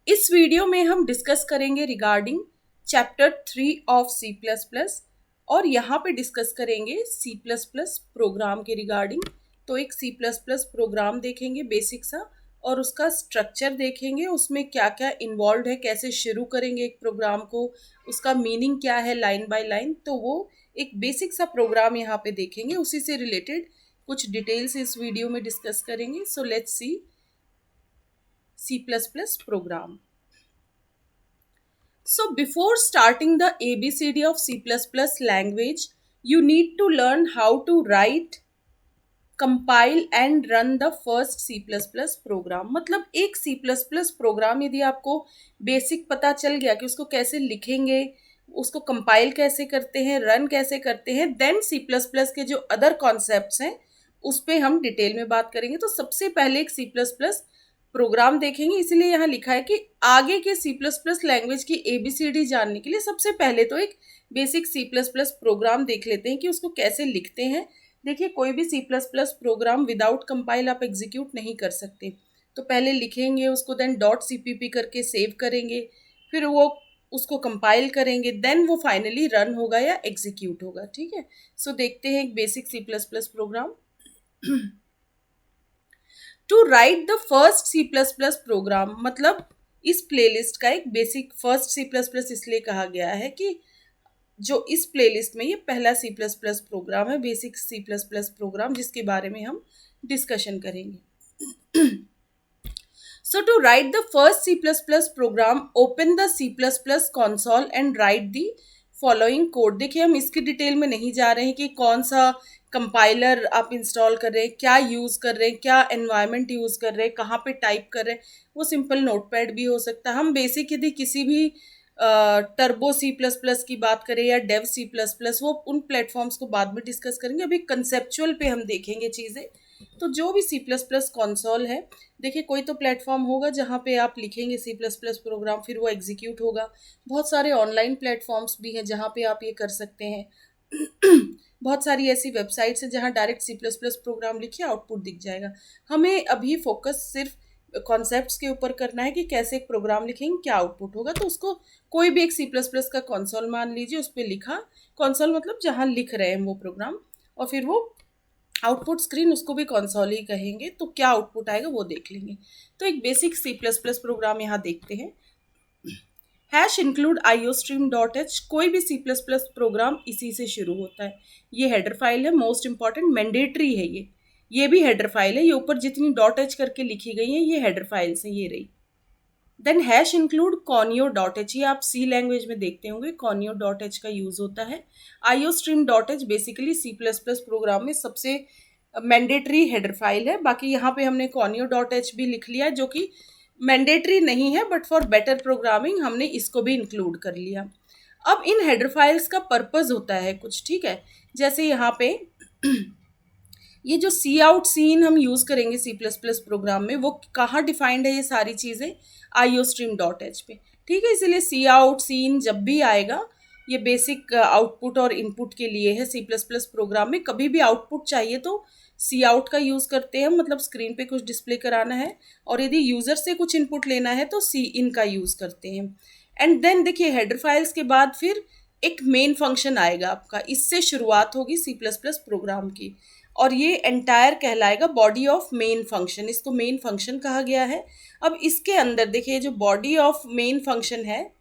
इस वीडियो में हम डिस्कस करेंगे regarding chapter 3 of C plus plus और यहाँ पे डिस्कस करेंगे सी प्लस प्लस प्रोग्राम के रिगार्डिंग। तो एक सी प्लस प्लस प्रोग्राम देखेंगे बेसिक सा और उसका स्ट्रक्चर देखेंगे, उसमें क्या क्या इन्वॉल्व है, कैसे शुरू करेंगे एक प्रोग्राम को, उसका मीनिंग क्या है लाइन बाय लाइन। तो वो एक बेसिक सा प्रोग्राम यहाँ पे देखेंगे, उसी से रिलेटेड कुछ डिटेल्स इस वीडियो में डिस्कस करेंगे। So let's see C++ program. So before starting the ABCD of C++ language, you need to learn how to write, compile and run the first C++ program. मतलब एक C++ programme यदि आपको basic पता चल गया कि उसको कैसे लिखेंगे, उसको कंपाइल कैसे करते हैं, रन कैसे करते हैं, देन C++ के जो अदर कॉन्सेप्ट्स हैं उस पर हम डिटेल में बात करेंगे। तो सबसे पहले एक C++ प्रोग्राम देखेंगे, इसीलिए यहाँ लिखा है कि आगे के C++ लैंग्वेज की ABCD जानने के लिए सबसे पहले तो एक बेसिक C++ प्रोग्राम देख लेते हैं कि उसको कैसे लिखते हैं। देखिए, कोई भी C++ प्रोग्राम विदाउट कंपाइल आप एग्जीक्यूट नहीं कर सकते। तो पहले लिखेंगे उसको, देन .cpp करके सेव करेंगे, फिर वो उसको कंपाइल करेंगे, देन वो फाइनली रन होगा या एग्जीक्यूट होगा। ठीक है, सो देखते हैं एक basic C++ program. To write the first C++ program, मतलब इस प्लेलिस्ट का एक बेसिक फर्स्ट C++ इसलिए कहा गया है कि जो इस प्लेलिस्ट में ये पहला C++ प्रोग्राम है, बेसिक C++ प्रोग्राम, जिसके बारे में हम डिस्कशन करेंगे। So to write the first C++ program, open the C++ console and write the following code। देखिए, हम इसकी डिटेल में नहीं जा रहे हैं कि कौन सा कंपाइलर आप इंस्टॉल कर रहे हैं, क्या यूज़ कर रहे हैं, क्या एनवायरनमेंट यूज़ कर रहे हैं, कहाँ पे टाइप कर रहे हैं। वो सिंपल नोटपैड भी हो सकता है। हम बेसिक यदि किसी भी टर्बो C++ की बात करें या डेव C++, वो उन प्लेटफॉर्म्स को बाद में डिस्कस करेंगे। अभी कंसेप्चुअल पे हम देखेंगे चीज़ें। तो जो भी C++ कंसोल है, देखिए कोई तो प्लेटफॉर्म होगा जहाँ पे आप लिखेंगे C++ प्रोग्राम, फिर वो एग्जीक्यूट होगा। बहुत सारे ऑनलाइन प्लेटफॉर्म्स भी हैं जहाँ पे आप ये कर सकते हैं। बहुत सारी ऐसी वेबसाइट्स हैं जहाँ डायरेक्ट C++ प्रोग्राम लिखिए, आउटपुट दिख जाएगा। हमें अभी फोकस सिर्फ कॉन्सेप्ट्स के ऊपर करना है कि कैसे एक प्रोग्राम लिखेंगे, क्या आउटपुट होगा। तो उसको कोई भी एक C++ का कंसोल मान लीजिए, उस पर लिखा, कंसोल मतलब जहाँ लिख रहे हैं वो प्रोग्राम, और फिर वो आउटपुट स्क्रीन, उसको भी कंसोल ही कहेंगे। तो क्या आउटपुट आएगा वो देख लेंगे। तो एक बेसिक C++ प्रोग्राम यहाँ देखते हैं। हैश इंक्लूड iostream.h, कोई भी C++ प्रोग्राम इसी से शुरू होता है। ये हेडर फाइल है, मोस्ट इंपॉर्टेंट, मैंडेटरी है ये भी हेडर फाइल है। ये ऊपर जितनी .h करके लिखी गई है ये हेडर फाइल्स हैं, ये रही। देन हैश इंक्लूड conio.h, ये आप C लैंग्वेज में देखते होंगे, conio.h का यूज़ होता है। iostream.h बेसिकली C++ प्रोग्राम में सबसे मैंडेटरी हेडर फाइल है। बाकी यहाँ पे हमने conio.h भी लिख लिया, जो कि मैंडेटरी नहीं है, बट फॉर बेटर प्रोग्रामिंग हमने इसको भी इंक्लूड कर लिया। अब इन हेडर फाइल्स का पर्पस होता है कुछ, ठीक है। जैसे यहाँ पे ये जो सी आउट सीन हम यूज़ करेंगे C++ प्रोग्राम में, वो कहाँ डिफाइंड है ये सारी चीज़ें, iostream.h पे। ठीक है, इसीलिए सी आउट सीन जब भी आएगा, ये बेसिक आउटपुट और इनपुट के लिए है। C++ प्रोग्राम में कभी भी आउटपुट चाहिए तो सी आउट का यूज़ करते हैं, मतलब स्क्रीन पे कुछ डिस्प्ले कराना है, और यदि यूज़र से कुछ इनपुट लेना है तो सी इन का यूज़ करते हैं। एंड देन देखिए, हेडर फाइल्स के बाद फिर एक मेन फंक्शन आएगा आपका, इससे शुरुआत होगी C++ प्रोग्राम की, और ये एंटायर कहलाएगा बॉडी ऑफ मेन फंक्शन। इसको मेन फंक्शन कहा गया है। अब इसके अंदर देखिए, जो बॉडी ऑफ मेन फंक्शन है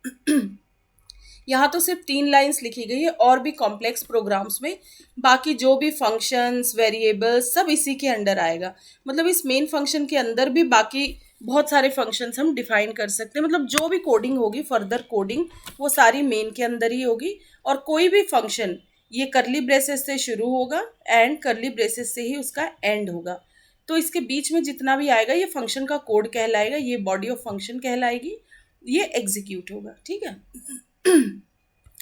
यहाँ तो सिर्फ 3 लाइंस लिखी गई है, और भी कॉम्प्लेक्स प्रोग्राम्स में बाकी जो भी फंक्शंस, वेरिएबल्स, सब इसी के अंडर आएगा। मतलब इस मेन फंक्शन के अंदर भी बाकी बहुत सारे फंक्शंस हम डिफाइन कर सकते हैं। मतलब जो भी कोडिंग होगी, फर्दर कोडिंग, वो सारी मेन के अंदर ही होगी। और कोई भी फंक्शन ये करली ब्रेसेस से शुरू होगा एंड करली ब्रेसेस से ही उसका एंड होगा। तो इसके बीच में जितना भी आएगा ये फंक्शन का कोड कहलाएगा, ये बॉडी ऑफ फंक्शन कहलाएगी, ये एग्जीक्यूट होगा। ठीक है,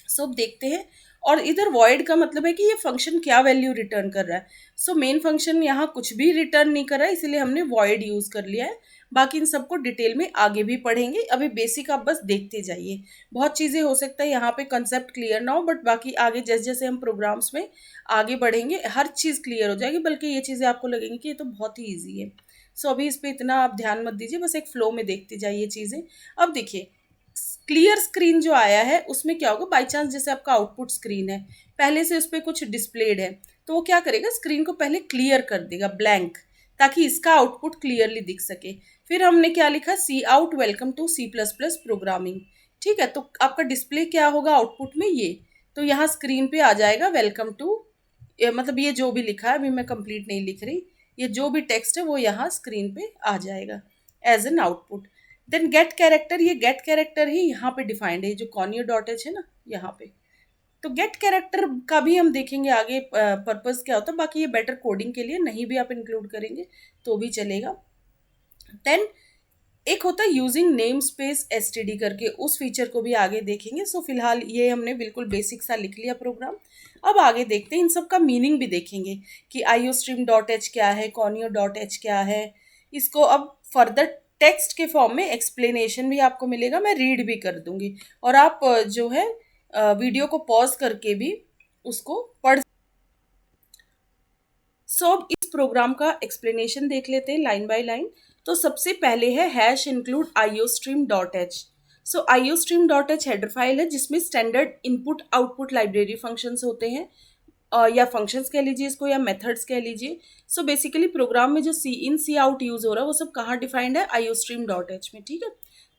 सो अब देखते हैं। और इधर void का मतलब है कि ये फंक्शन क्या वैल्यू रिटर्न कर रहा है। सो मेन फंक्शन यहाँ कुछ भी रिटर्न नहीं कर रहा है, इसीलिए हमने void यूज़ कर लिया है। बाकी इन सबको डिटेल में आगे भी पढ़ेंगे, अभी बेसिक आप बस देखते जाइए। बहुत चीज़ें हो सकता है यहाँ पे कंसेप्ट क्लियर ना हो, बट बाकी आगे जैसे जैसे हम प्रोग्राम्स में आगे बढ़ेंगे हर चीज़ क्लियर हो जाएगी, बल्कि ये चीज़ें आपको लगेंगी कि ये तो बहुत ही ईजी है। सो अभी इस पे इतना आप ध्यान मत दीजिए, बस एक फ्लो में देखते जाइए चीज़ें। अब देखिए क्लियर स्क्रीन जो आया है उसमें क्या होगा, बाई चांस जैसे आपका आउटपुट स्क्रीन है, पहले से उस पर कुछ डिस्प्लेड है, तो वो क्या करेगा, स्क्रीन को पहले क्लियर कर देगा ब्लैंक, ताकि इसका आउटपुट क्लियरली दिख सके। फिर हमने क्या लिखा, सी out welcome to C plus plus programming. ठीक है, तो आपका डिस्प्ले क्या होगा आउटपुट में, ये तो यहाँ स्क्रीन पे आ जाएगा वेलकम टू, मतलब ये जो भी लिखा है, अभी मैं कंप्लीट नहीं लिख रही, ये जो भी टेक्स्ट है वो यहाँ स्क्रीन पे आ जाएगा as an output. Then get character, ये गेट कैरेक्टर ही यहाँ पे डिफाइंड है, जो कॉनियो डॉट एच है ना यहाँ पे। तो गेट कैरेक्टर का भी हम देखेंगे आगे पर्पस क्या होता है, बाकी ये बेटर कोडिंग के लिए, नहीं भी आप इंक्लूड करेंगे तो भी चलेगा। देन एक होता है यूजिंग नेम स्पेस एसटीडी करके, उस फीचर को भी आगे देखेंगे। सो फिलहाल ये हमने बिल्कुल बेसिक सा लिख लिया प्रोग्राम। अब आगे देखते हैं, इन सब का मीनिंग भी देखेंगे कि आईओ स्ट्रीम डॉट एच क्या है, कॉनियो डॉट एच क्या है। इसको अब फर्दर टेक्स्ट के फॉर्म में एक्सप्लेनेशन भी आपको मिलेगा, मैं रीड भी कर दूंगी, और आप जो है वीडियो को पॉज करके भी उसको पढ़। सो अब इस प्रोग्राम का एक्सप्लेनेशन देख लेते हैं लाइन बाय लाइन। तो सबसे पहले है hash include IO stream dot h. So iostream dot h header file है जिसमें standard input output library functions होते हैं, या फंक्शंस कह लीजिए इसको, या मेथड्स कह लीजिए। सो बेसिकली प्रोग्राम में जो सी इन सी आउट यूज हो रहा है वो सब कहाँ डिफाइंड है, आईओ स्ट्रीम डॉट एच में। ठीक है,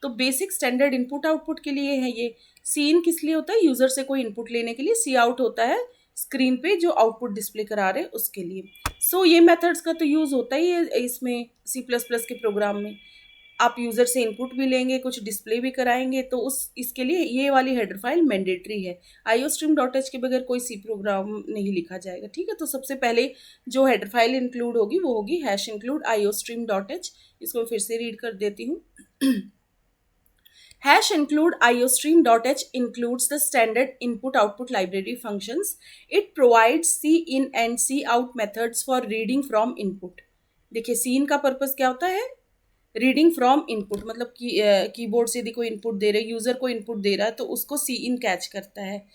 तो बेसिक स्टैंडर्ड इनपुट आउटपुट के लिए है ये। सी इन किस लिए होता है, यूजर से कोई इनपुट लेने के लिए, सी आउट होता है स्क्रीन पे जो आउटपुट डिस्प्ले करा रहे हैं उसके लिए। सो ये मेथड्स का तो यूज़ होता ही है इसमें, सी प्लस प्लस के प्रोग्राम में आप यूज़र से इनपुट भी लेंगे, कुछ डिस्प्ले भी कराएंगे, तो उस इसके लिए ये वाली हेडर फाइल मैंडेटरी है। आईओ स्ट्रीम डॉट एच के बगैर कोई सी प्रोग्राम नहीं लिखा जाएगा। ठीक है, तो सबसे पहले जो हेडर फाइल इंक्लूड होगी वो होगी hash include IO stream dot H. इसको मैं फिर से रीड कर देती हूँ। Hash include iostream.h includes the standard input-output library functions. It provides cin and cout methods for reading from input. देखिए cin का पर्पस क्या होता है, रीडिंग फ्रॉम इनपुट, मतलब कीबोर्ड से यदि कोई इनपुट दे रहे, यूजर को इनपुट दे रहा है तो उसको सी इन कैच करता है,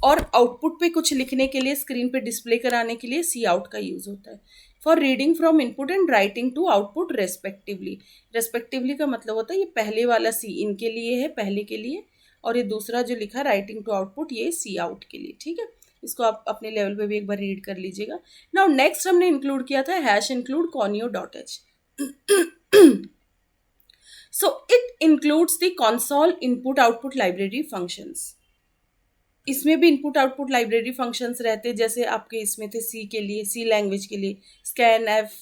और आउटपुट पे कुछ लिखने के लिए, स्क्रीन पे डिस्प्ले कराने के लिए सी आउट का यूज होता है। For reading from input and writing to output respectively. Respectively का मतलब होता है ये पहले वाला सी इन के लिए है, पहले के लिए, और ये दूसरा जो लिखा राइटिंग टू आउटपुट ये सी आउट के लिए। ठीक है, इसको आप अपने लेवल पे भी एक बार रीड कर लीजिएगा। नाउ नेक्स्ट हमने इंक्लूड किया था hash include conio dot H. So it includes the console input output library functions. इसमें भी इनपुट आउटपुट लाइब्रेरी फंक्शंस रहते हैं, जैसे आपके इसमें थे सी के लिए, सी लैंग्वेज के लिए स्कैन एफ,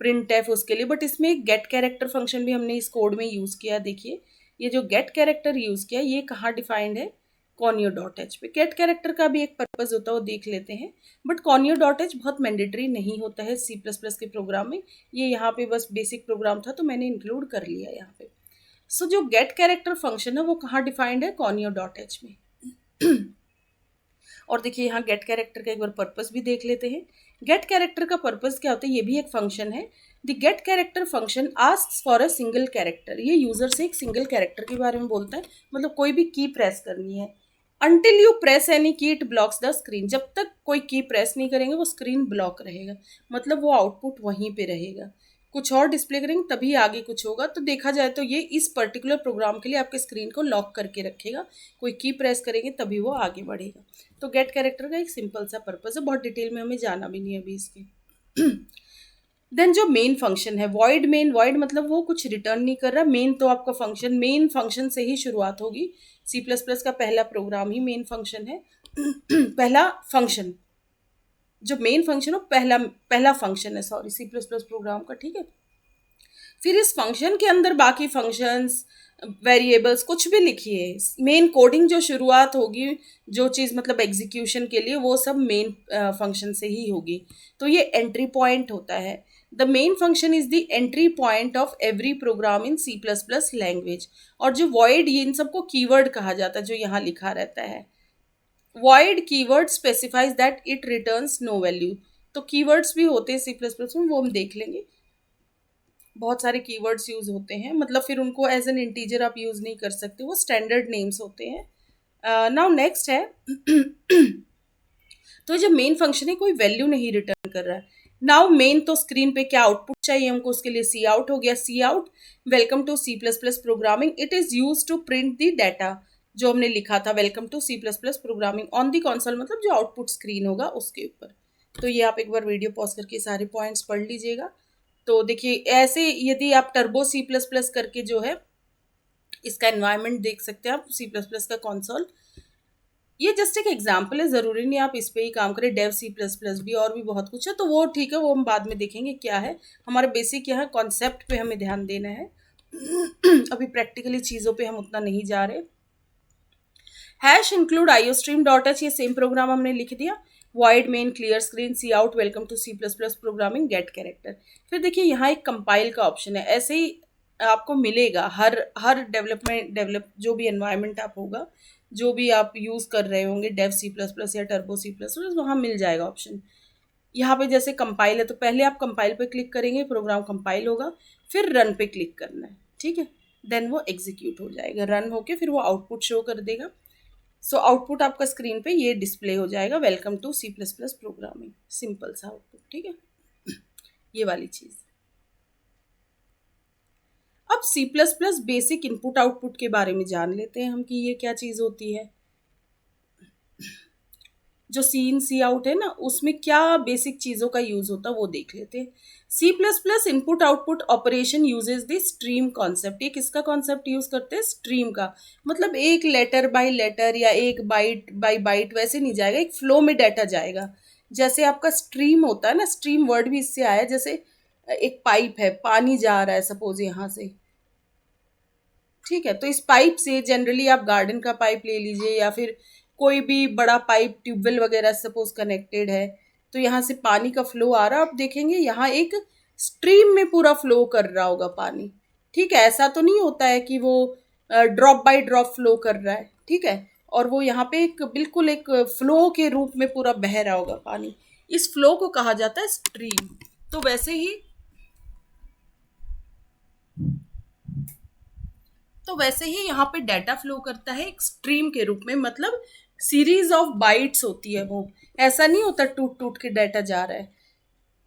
प्रिंट एफ उसके लिए, बट इसमें एक गेट कैरेक्टर फंक्शन भी हमने इस कोड में यूज़ किया। देखिए ये जो गेट कैरेक्टर यूज़ किया ये कहाँ डिफाइंड है, कॉनियो डॉट एच पे। गेट कैरेक्टर का भी एक पर्पज़ होता है वो देख लेते हैं, बट कॉनियो डॉट एच बहुत मैंडेटरी नहीं होता है सी प्लस प्लस के प्रोग्राम में। ये यहाँ पे बस बेसिक प्रोग्राम था तो मैंने इंक्लूड कर लिया यहाँ पे। सो जो गेट कैरेक्टर फंक्शन है वो कहाँ डिफाइंड है, कॉनियो डॉट एच में। और देखिए यहाँ गेट कैरेक्टर का एक बार पर्पस भी देख लेते हैं। गेट कैरेक्टर का पर्पस क्या होता है, ये भी एक फंक्शन है। The get character function asks for a single character. ये यूजर से एक सिंगल कैरेक्टर के बारे में बोलता है, मतलब कोई भी की प्रेस करनी है। अंटिल यू प्रेस एनी की इट ब्लॉक्स द स्क्रीन। जब तक कोई की प्रेस नहीं करेंगे वो स्क्रीन ब्लॉक रहेगा, मतलब वो आउटपुट वहीं पे रहेगा। कुछ और डिस्प्ले करेंगे तभी आगे कुछ होगा। तो देखा जाए तो ये इस पर्टिकुलर प्रोग्राम के लिए आपके स्क्रीन को लॉक करके रखेगा, कोई की प्रेस करेंगे तभी वो आगे बढ़ेगा। तो गेट कैरेक्टर का एक सिंपल सा पर्पस है, बहुत डिटेल में हमें जाना भी नहीं है अभी इसके। देन जो मेन फंक्शन है वॉइड मेन, वॉइड मतलब वो कुछ रिटर्न नहीं कर रहा। मेन तो आपका फंक्शन, मेन फंक्शन से ही शुरुआत होगी। सी प्लस प्लस का पहला प्रोग्राम ही मेन फंक्शन है। पहला फंक्शन, जो मेन फंक्शन हो पहला फंक्शन है, sorry, C plus plus program का। ठीक है, फिर इस फंक्शन के अंदर बाकी फंक्शंस, वेरिएबल्स कुछ भी लिखिए। मेन कोडिंग जो शुरुआत होगी, जो चीज़ मतलब एग्जीक्यूशन के लिए, वो सब मेन फंक्शन से ही होगी। तो ये एंट्री पॉइंट होता है। The main function is the entry point of every program in C plus plus language. और जो वॉइड, ये इन सबको कीवर्ड कहा जाता है जो यहाँ लिखा रहता है। void keyword specifies that it returns no value. तो कीवर्ड्स भी होते हैं सी प्लस प्लस में, वो हम देख लेंगे। बहुत सारे कीवर्ड्स यूज होते हैं, मतलब फिर उनको एज एन इंटीजर आप यूज नहीं कर सकते, वो स्टैंडर्ड नेम्स होते हैं। नाउ नेक्स्ट है तो जो मेन फंक्शन है कोई वैल्यू नहीं रिटर्न कर रहा है। नाउ मेन तो स्क्रीन पे क्या आउटपुट चाहिए हमको, उसके लिए सी आउट हो गया। सी out, welcome to C plus plus programming, it is use to print the data, जो हमने लिखा था welcome to C plus plus programming on the console, मतलब जो आउटपुट स्क्रीन होगा उसके ऊपर। तो ये आप एक बार वीडियो पॉज करके सारे पॉइंट्स पढ़ लीजिएगा। तो देखिए ऐसे यदि आप टर्बो सी प्लस प्लस करके जो है इसका एनवायरनमेंट देख सकते हैं आप, सी प्लस प्लस का कंसोल। ये जस्ट एक एग्जाम्पल है, ज़रूरी नहीं आप इस पे ही काम करें। डेव सी प्लस प्लस भी और भी बहुत कुछ है, तो वो ठीक है, वो हम बाद में देखेंगे क्या है। हमारा बेसिक यहाँ कॉन्सेप्ट पे हमें ध्यान देना है। अभी प्रैक्टिकली चीज़ों पे हम उतना नहीं जा रहे। Hash include iostream dot H, ये सेम प्रोग्राम हमने लिख दिया। Void main clear screen C out welcome to C plus plus programming get character. फिर देखिए यहाँ एक कंपाइल का ऑप्शन है। ऐसे ही आपको मिलेगा हर हर डेवलप जो भी एनवायरनमेंट आप होगा, जो भी आप यूज़ कर रहे होंगे डेव सी प्लस प्लस या टर्बो सी प्लस प्लस, वहाँ मिल जाएगा ऑप्शन। यहाँ पे जैसे कंपाइल है तो पहले आप कंपाइल पे क्लिक करेंगे, प्रोग्राम कंपाइल होगा, फिर रन पे क्लिक करना है, ठीक है। देन वो एग्जीक्यूट हो जाएगा, रन होके फिर वो आउटपुट शो कर देगा। सो आउटपुट आपका स्क्रीन पे ये डिस्प्ले हो जाएगा, welcome to C plus plus programming, simple सा आउटपुट, ठीक है। ये वाली चीज़। अब C plus plus basic input output के बारे में जान लेते हैं हम कि ये क्या चीज़ होती है। जो सी इन सी आउट है ना, उसमें क्या बेसिक चीज़ों का यूज़ होता है वो देख लेते हैं। C plus plus input output operation uses the stream concept. ये किसका कॉन्सेप्ट यूज़ करते हैं? स्ट्रीम का। मतलब एक लेटर बाय लेटर या एक बाइट बाय बाइट वैसे नहीं जाएगा, एक फ्लो में डाटा जाएगा। जैसे आपका स्ट्रीम होता है ना, स्ट्रीम वर्ड भी इससे आया। जैसे एक पाइप है, पानी जा रहा है सपोज यहाँ से, ठीक है, तो इस पाइप से जनरली आप गार्डन का पाइप ले लीजिए या फिर कोई भी बड़ा पाइप ट्यूबवेल वगैरह सपोज कनेक्टेड है, तो यहाँ से पानी का फ्लो आ रहा है। आप देखेंगे यहाँ एक स्ट्रीम में पूरा फ्लो कर रहा होगा पानी, ठीक है। ऐसा तो नहीं होता है कि वो ड्रॉप बाय ड्रॉप फ्लो कर रहा है, ठीक है। और वो यहाँ पे एक बिल्कुल एक फ्लो के रूप में पूरा बह रहा होगा पानी। इस फ्लो को कहा जाता है स्ट्रीम। तो वैसे ही यहाँ पे डाटा फ्लो करता है एक स्ट्रीम के रूप में, मतलब सीरीज ऑफ बाइट्स होती है वो। ऐसा नहीं होता टूट टूट के डाटा जा रहा है।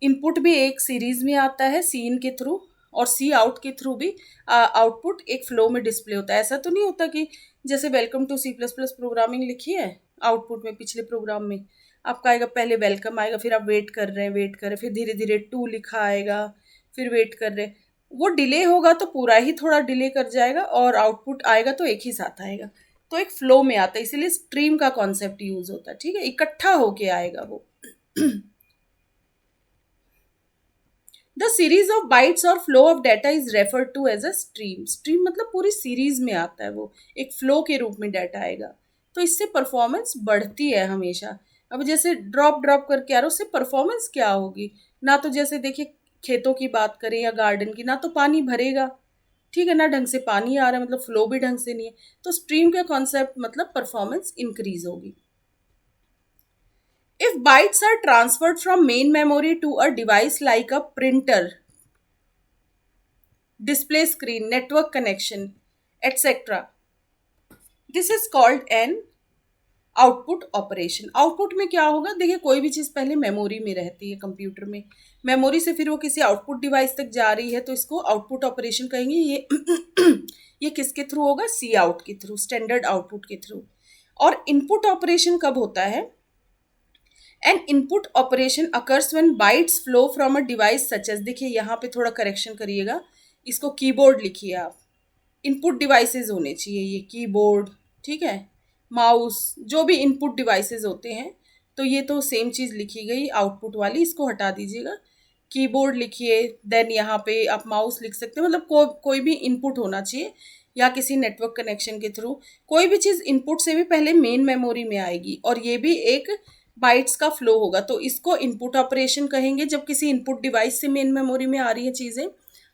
इनपुट भी एक सीरीज में आता है सी इन के थ्रू, और सी आउट के थ्रू भी आउटपुट एक फ्लो में डिस्प्ले होता है। ऐसा तो नहीं होता कि जैसे welcome to C plus plus programming लिखी है आउटपुट में, पिछले प्रोग्राम में आपका आएगा पहले वेलकम आएगा, फिर आप वेट कर रहे हैं फिर धीरे धीरे टू लिखा आएगा, फिर वेट कर रहे हैं। वो डिले होगा तो पूरा ही थोड़ा डिले कर जाएगा, और आउटपुट आएगा तो एक ही साथ आएगा। तो एक फ्लो में आता है, इसीलिए स्ट्रीम का कॉन्सेप्ट यूज होता है, ठीक है। इकट्ठा होके आएगा वो। द सीरीज ऑफ बाइट्स और flow of data is referred to as a stream. Stream मतलब पूरी सीरीज में आता है वो, एक फ्लो के रूप में डाटा आएगा। तो इससे परफॉर्मेंस बढ़ती है हमेशा। अब जैसे ड्रॉप ड्रॉप करके आ रहा है, उससे परफॉर्मेंस क्या होगी ना। तो जैसे देखिए खेतों की बात करें या गार्डन की, ना तो पानी भरेगा, ठीक है, ना ढंग से पानी आ रहा है, मतलब फ्लो भी ढंग से नहीं है। तो स्ट्रीम का कॉन्सेप्ट मतलब परफॉर्मेंस इंक्रीज होगी। If bytes are transferred from main memory to a device like a printer, display screen, network connection, etc., this is called an output operation. Output में क्या होगा, देखिए कोई भी चीज़ पहले मेमोरी में रहती है कंप्यूटर में, मेमोरी से फिर वो किसी आउटपुट डिवाइस तक जा रही है, तो इसको आउटपुट ऑपरेशन कहेंगे। ये किसके थ्रू होगा? सी आउट के थ्रू, स्टैंडर्ड आउटपुट के थ्रू। और इनपुट ऑपरेशन कब होता है? An input operation occurs when bytes flow from a device such as, देखिए यहाँ पे थोड़ा करेक्शन करिएगा, इसको कीबोर्ड लिखिए आप। इनपुट डिवाइसेस होने चाहिए ये कीबोर्ड, ठीक है, माउस, जो भी इनपुट डिवाइसेस होते हैं। तो ये तो सेम चीज़ लिखी गई आउटपुट वाली, इसको हटा दीजिएगा, कीबोर्ड लिखिए। देन यहाँ पे आप माउस लिख सकते हैं, मतलब कोई भी इनपुट होना चाहिए, या किसी नेटवर्क कनेक्शन के थ्रू कोई भी चीज़ इनपुट से भी पहले मेन मेमोरी में आएगी, और ये भी एक बाइट्स का फ्लो होगा। तो इसको इनपुट ऑपरेशन कहेंगे जब किसी इनपुट डिवाइस से मेन मेमोरी में आ रही है चीज़ें,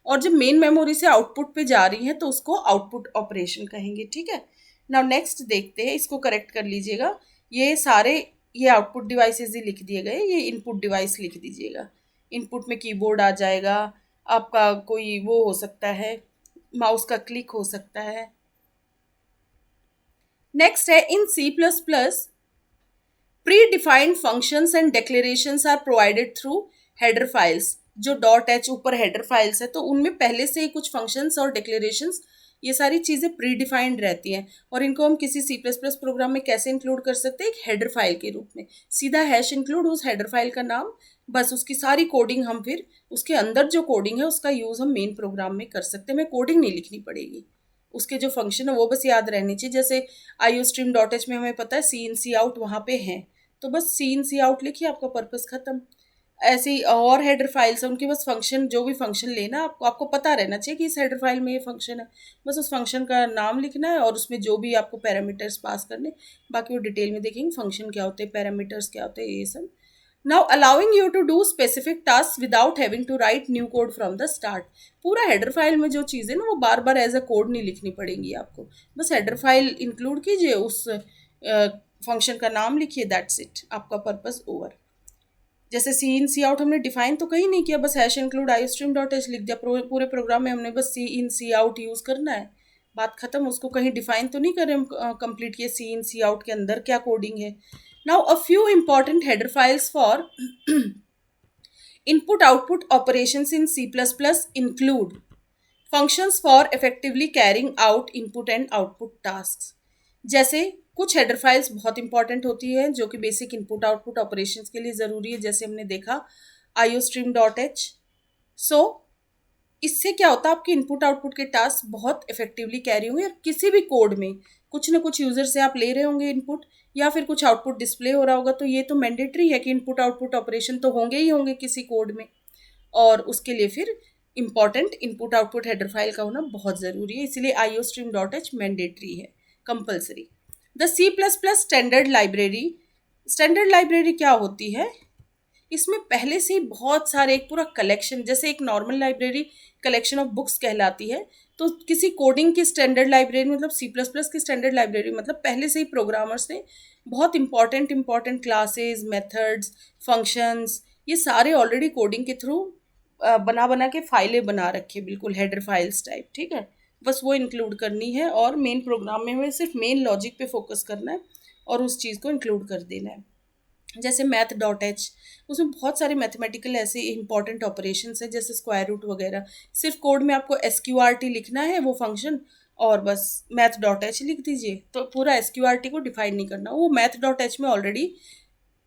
और जब मेन मेमोरी से आउटपुट पे जा रही हैं तो उसको आउटपुट ऑपरेशन कहेंगे, ठीक है। नाउ नेक्स्ट देखते हैं, इसको करेक्ट कर लीजिएगा। ये आउटपुट डिवाइसेस ही लिख दिए गए, ये इनपुट डिवाइस लिख दीजिएगा। इनपुट में कीबोर्ड आ जाएगा, आपका कोई वो हो सकता है, माउस का क्लिक हो सकता है। नेक्स्ट है in C plus plus, predefined functions and declarations are provided through header files, जो डॉट एच ऊपर हेडर फाइल्स है, तो उनमें पहले से ही कुछ फंक्शंस और डिक्लेरेशंस, ये सारी चीज़ें प्री डिफाइंड रहती हैं। और इनको हम किसी सी प्लस प्लस प्रोग्राम में कैसे इंक्लूड कर सकते हैं? एक हेडर फाइल के रूप में, सीधा हैश इंक्लूड उस हेडर फाइल का नाम, बस उसकी सारी कोडिंग हम फिर उसके अंदर जो कोडिंग है उसका यूज़ हम मेन प्रोग्राम में कर सकते हैं। हमें कोडिंग नहीं लिखनी पड़ेगी, उसके जो फंक्शन है वो बस याद रहनी चाहिए। जैसे आई ओ स्ट्रीम डॉट एच में हमें पता है सी इन सी आउट वहाँ पे है, तो बस सी इन सी आउट लिखिए, आपका पर्पस खत्म। ऐसे ही और हेडर फाइल्स है, उनके बस फंक्शन, जो भी फंक्शन लेना आपको आपको पता रहना चाहिए कि इस हेडर फाइल में ये फंक्शन है, बस उस फंक्शन का नाम लिखना है और उसमें जो भी आपको पैरामीटर्स पास करने, बाकी वो डिटेल में देखेंगे फंक्शन क्या होते हैं, पैरामीटर्स क्या होते हैं, ये सब। Now allowing you to do specific task without having to write new code from the start. पूरा हेडर फाइल में जो चीज़ें ना वो बार बार एज अ कोड नहीं लिखनी पड़ेंगी आपको, बस हेडर फाइल इंक्लूड कीजिए, उस फंक्शन का नाम लिखिए, दैट्स इट, आपका पर्पस ओवर। जैसे सी इन सी आउट हमने डिफाइन तो कहीं नहीं किया, बस hash include I stream dot H लिख दिया, पूरे प्रोग्राम में हमने बस सी इन सी आउट यूज़ करना है, बात खत्म। उसको कहीं डिफाइन तो नहीं करें हम कंप्लीट किए सी इन सी आउट के अंदर क्या कोडिंग है। Now a few important header files for input output operations in C plus plus include functions for effectively carrying out input and output task. जैसे कुछ हेडर फाइल्स बहुत important होती है जो कि बेसिक इनपुट आउटपुट ऑपरेशंस के लिए ज़रूरी है, जैसे हमने देखा आई ओ स्ट्रीम डॉट एच। सो इससे क्या होता है, आपके इनपुट आउटपुट के टास्क बहुत इफेक्टिवली कैरी होंगे, और किसी भी कोड में कुछ ना कुछ यूज़र से आप ले रहे होंगे इनपुट, या फिर कुछ आउटपुट डिस्प्ले हो रहा होगा, तो ये तो मैंडेटरी है कि इनपुट आउटपुट ऑपरेशन तो होंगे ही होंगे किसी कोड में, और उसके लिए फिर important input output header file का होना बहुत ज़रूरी है, इसलिए आई ओ स्ट्रीम डॉट एच मैंडेटरी है, compulsory. The C plus plus standard library, standard library क्या होती है? इसमें पहले से ही बहुत सारे, एक पूरा कलेक्शन, जैसे एक normal library collection of books कहलाती है, तो किसी कोडिंग की स्टैंडर्ड लाइब्रेरी मतलब सी प्लस प्लस की स्टैंडर्ड लाइब्रेरी मतलब पहले से ही प्रोग्रामर्स ने बहुत इंपॉर्टेंट क्लासेस, मेथड्स, फंक्शंस, ये सारे ऑलरेडी कोडिंग के थ्रू बना बना के फाइलें बना रखी है, बिल्कुल हेडर फाइल्स टाइप, ठीक है। बस वो इंक्लूड करनी है और मेन प्रोग्राम में हमें सिर्फ मेन लॉजिक पे फोकस करना है और उस चीज़ को इंक्लूड कर देना है। जैसे मैथ डॉट एच, उसमें बहुत सारे मैथमेटिकल ऐसे इंपॉर्टेंट ऑपरेशंस हैं, जैसे स्क्वायर रूट वगैरह, सिर्फ कोड में आपको एस क्यू आर टी लिखना है वो फंक्शन, और बस मैथ डॉट एच लिख दीजिए, तो पूरा एस क्यू आर टी को डिफाइन नहीं करना, वो मैथ डॉट एच में ऑलरेडी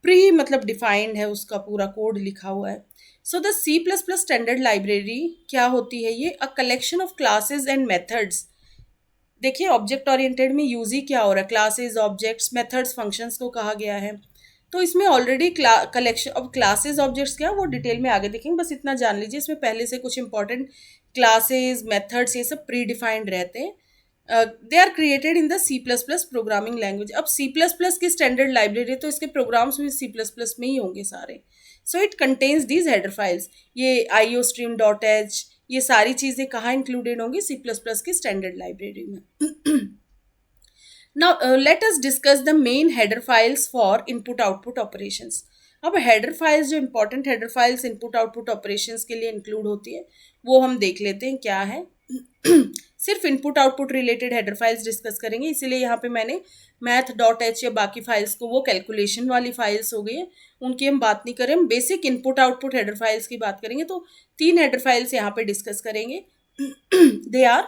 प्री मतलब डिफाइंड है, उसका पूरा कोड लिखा हुआ है। So the C plus plus standard library क्या होती है? ये a collection of classes and methods. देखिए ऑब्जेक्ट ओरिएंटेड में यूज ही क्या हो रहा है, क्लासेस, ऑब्जेक्ट्स, मेथड्स, फंक्शंस को कहा गया है, तो इसमें already collection of classes, objects क्या, वो डिटेल में आगे देखेंगे, बस इतना जान लीजिए इसमें पहले से कुछ इंपॉर्टेंट क्लासेस, मेथड्स, ये सब प्री डिफाइंड रहते हैं। They are created in the C plus plus programming language. अब सी प्लस प्लस की स्टैंडर्ड लाइब्रेरी, तो इसके प्रोग्राम्स भी सी प्लस प्लस में ही होंगे सारे। So it contains these header files, ये आई ओ स्ट्रीम डॉट एच, ये सारी चीज़ें कहाँ इंक्लूडेड होंगी? सी प्लस प्लस की स्टैंडर्ड लाइब्रेरी में। Now let us discuss the main header files for input output operations. अब हेडर फाइल्स, जो important header files input output operations के लिए इंक्लूड होती है, वो हम देख लेते हैं क्या है। सिर्फ input output related header files discuss करेंगे, इसीलिए यहाँ पे मैंने मैथ डॉट एच या बाकी फाइल्स को, वो कैलकुलेशन वाली फाइल्स हो गई है, उनकी हम बात नहीं करें, हम basic input output header files की बात करेंगे। तो 3 हेडर फाइल्स यहाँ पे डिस्कस करेंगे। They are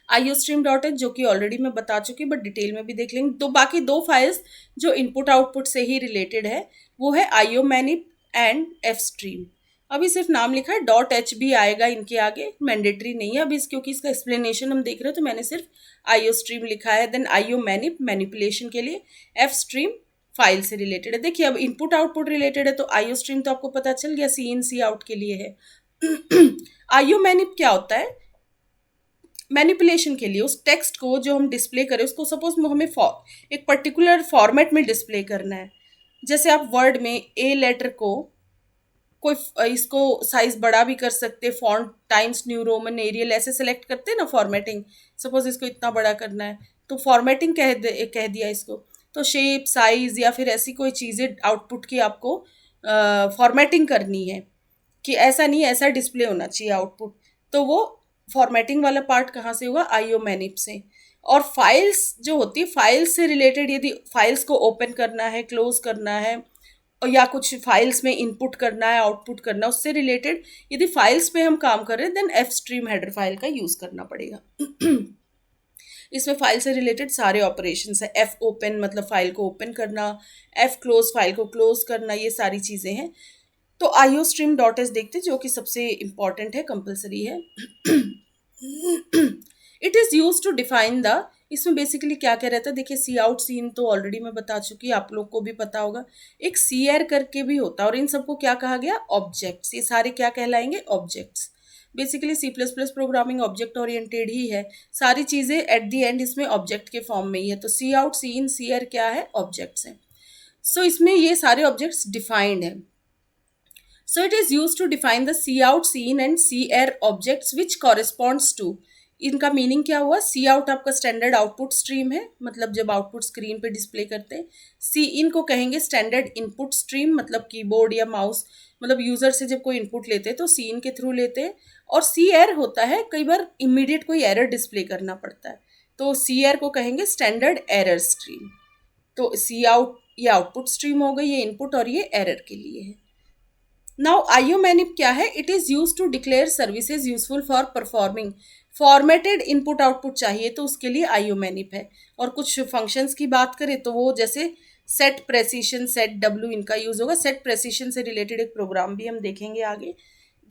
I O stream dot H, जो कि ऑलरेडी मैं बता चुकी, बट डिटेल में भी देख लेंगे। तो बाकी 2 फाइल्स जो इनपुट आउटपुट से ही रिलेटेड है, वो है आई ओ मैनिप एंड एफ स्ट्रीम। अभी सिर्फ नाम लिखा है, डॉट एच भी आएगा इनके आगे, मैंडेटरी नहीं है अभी क्योंकि इसका एक्सप्लेनेशन हम देख रहे हैं, तो मैंने सिर्फ आई ओ स्ट्रीम लिखा है। देन आई ओ मैनिप मैनिपुलेशन के लिए, एफ स्ट्रीम फाइल से रिलेटेड है। देखिए अब इनपुट आउटपुट रिलेटेड है, तो आई ओ स्ट्रीम तो आपको पता चल गया सी इन सी आउट के लिए है। आई ओ मैनिप क्या होता है? मैनिपुलेशन के लिए, उस टेक्स्ट को जो हम डिस्प्ले करें, उसको सपोज हमें एक पर्टिकुलर फॉर्मेट में डिस्प्ले करना है। जैसे आप वर्ड में ए लेटर को कोई इसको साइज बड़ा भी कर सकते, font Times New Roman Arial ऐसे सेलेक्ट करते हैं ना फॉर्मेटिंग, सपोज इसको इतना बड़ा करना है तो फॉर्मेटिंग कह दिया इसको, तो शेप, साइज या फिर ऐसी कोई चीज़ें आउटपुट की आपको फॉर्मेटिंग करनी है कि ऐसा नहीं, ऐसा डिस्प्ले होना चाहिए आउटपुट, तो वो फॉर्मेटिंग वाला पार्ट कहाँ से हुआ? आई ओ मैनिप से। और फाइल्स जो होती है, फाइल्स से रिलेटेड, यदि फाइल्स को ओपन करना है, क्लोज करना है, और या कुछ फाइल्स में इनपुट करना है, आउटपुट करना, उससे रिलेटेड यदि फाइल्स पे हम काम कर रहे हैं then F stream header file का यूज़ करना पड़ेगा। इसमें फाइल से रिलेटेड सारे ऑपरेशन है। एफ ओपन मतलब फाइल को ओपन करना, एफ क्लोज फाइल को क्लोज करना, ये सारी चीज़ें हैं। तो आईओ स्ट्रीम डॉट एस देखते हैं जो कि सबसे इम्पॉर्टेंट है, कंपलसरी है। It is use to define the, इसमें बेसिकली क्या क्या रहता है देखिए, सी आउट सी इन तो ऑलरेडी मैं बता चुकी, आप लोग को भी पता होगा। एक सी एर करके भी होता है और इन सबको क्या कहा गया, ऑब्जेक्ट्स। ये सारे क्या कहलाएंगे, objects. Basically C plus plus programming object oriented ही है, सारी चीज़ें एट दी एंड इसमें ऑब्जेक्ट के फॉर्म में ही है। तो सी आउट सी इन सी एर क्या है, ऑब्जेक्ट्स हैं। सो इसमें ये सारे ऑब्जेक्ट्स डिफाइंड हैं। So it is used to define the cout, cin and cr objects which corresponds to, इनका मीनिंग क्या हुआ, सी आउट आपका स्टैंडर्ड आउटपुट स्ट्रीम है, मतलब जब आउटपुट स्क्रीन पे डिस्प्ले करते हैं। सी इन को कहेंगे स्टैंडर्ड इनपुट स्ट्रीम, मतलब कीबोर्ड या माउस, मतलब यूजर से जब कोई इनपुट लेते हैं तो सी इन के थ्रू लेते हैं। और सी एर होता है, कई बार इमीडिएट कोई एरर डिस्प्ले करना पड़ता है तो सी एर को कहेंगे स्टैंडर्ड एरर स्ट्रीम। तो सी आउट ये आउटपुट स्ट्रीम हो गई, ये इनपुट और ये एरर के लिए है। नाउ आईओ मैनिप क्या है, it is use to declare services useful for performing, formatted input output चाहिए तो उसके लिए आईओ मैनिप है। और कुछ फंक्शंस की बात करें तो वो जैसे सेट प्रेसिशन, सेट डब्ल्यू, इनका यूज होगा। सेट प्रेसिशन से रिलेटेड एक प्रोग्राम भी हम देखेंगे आगे।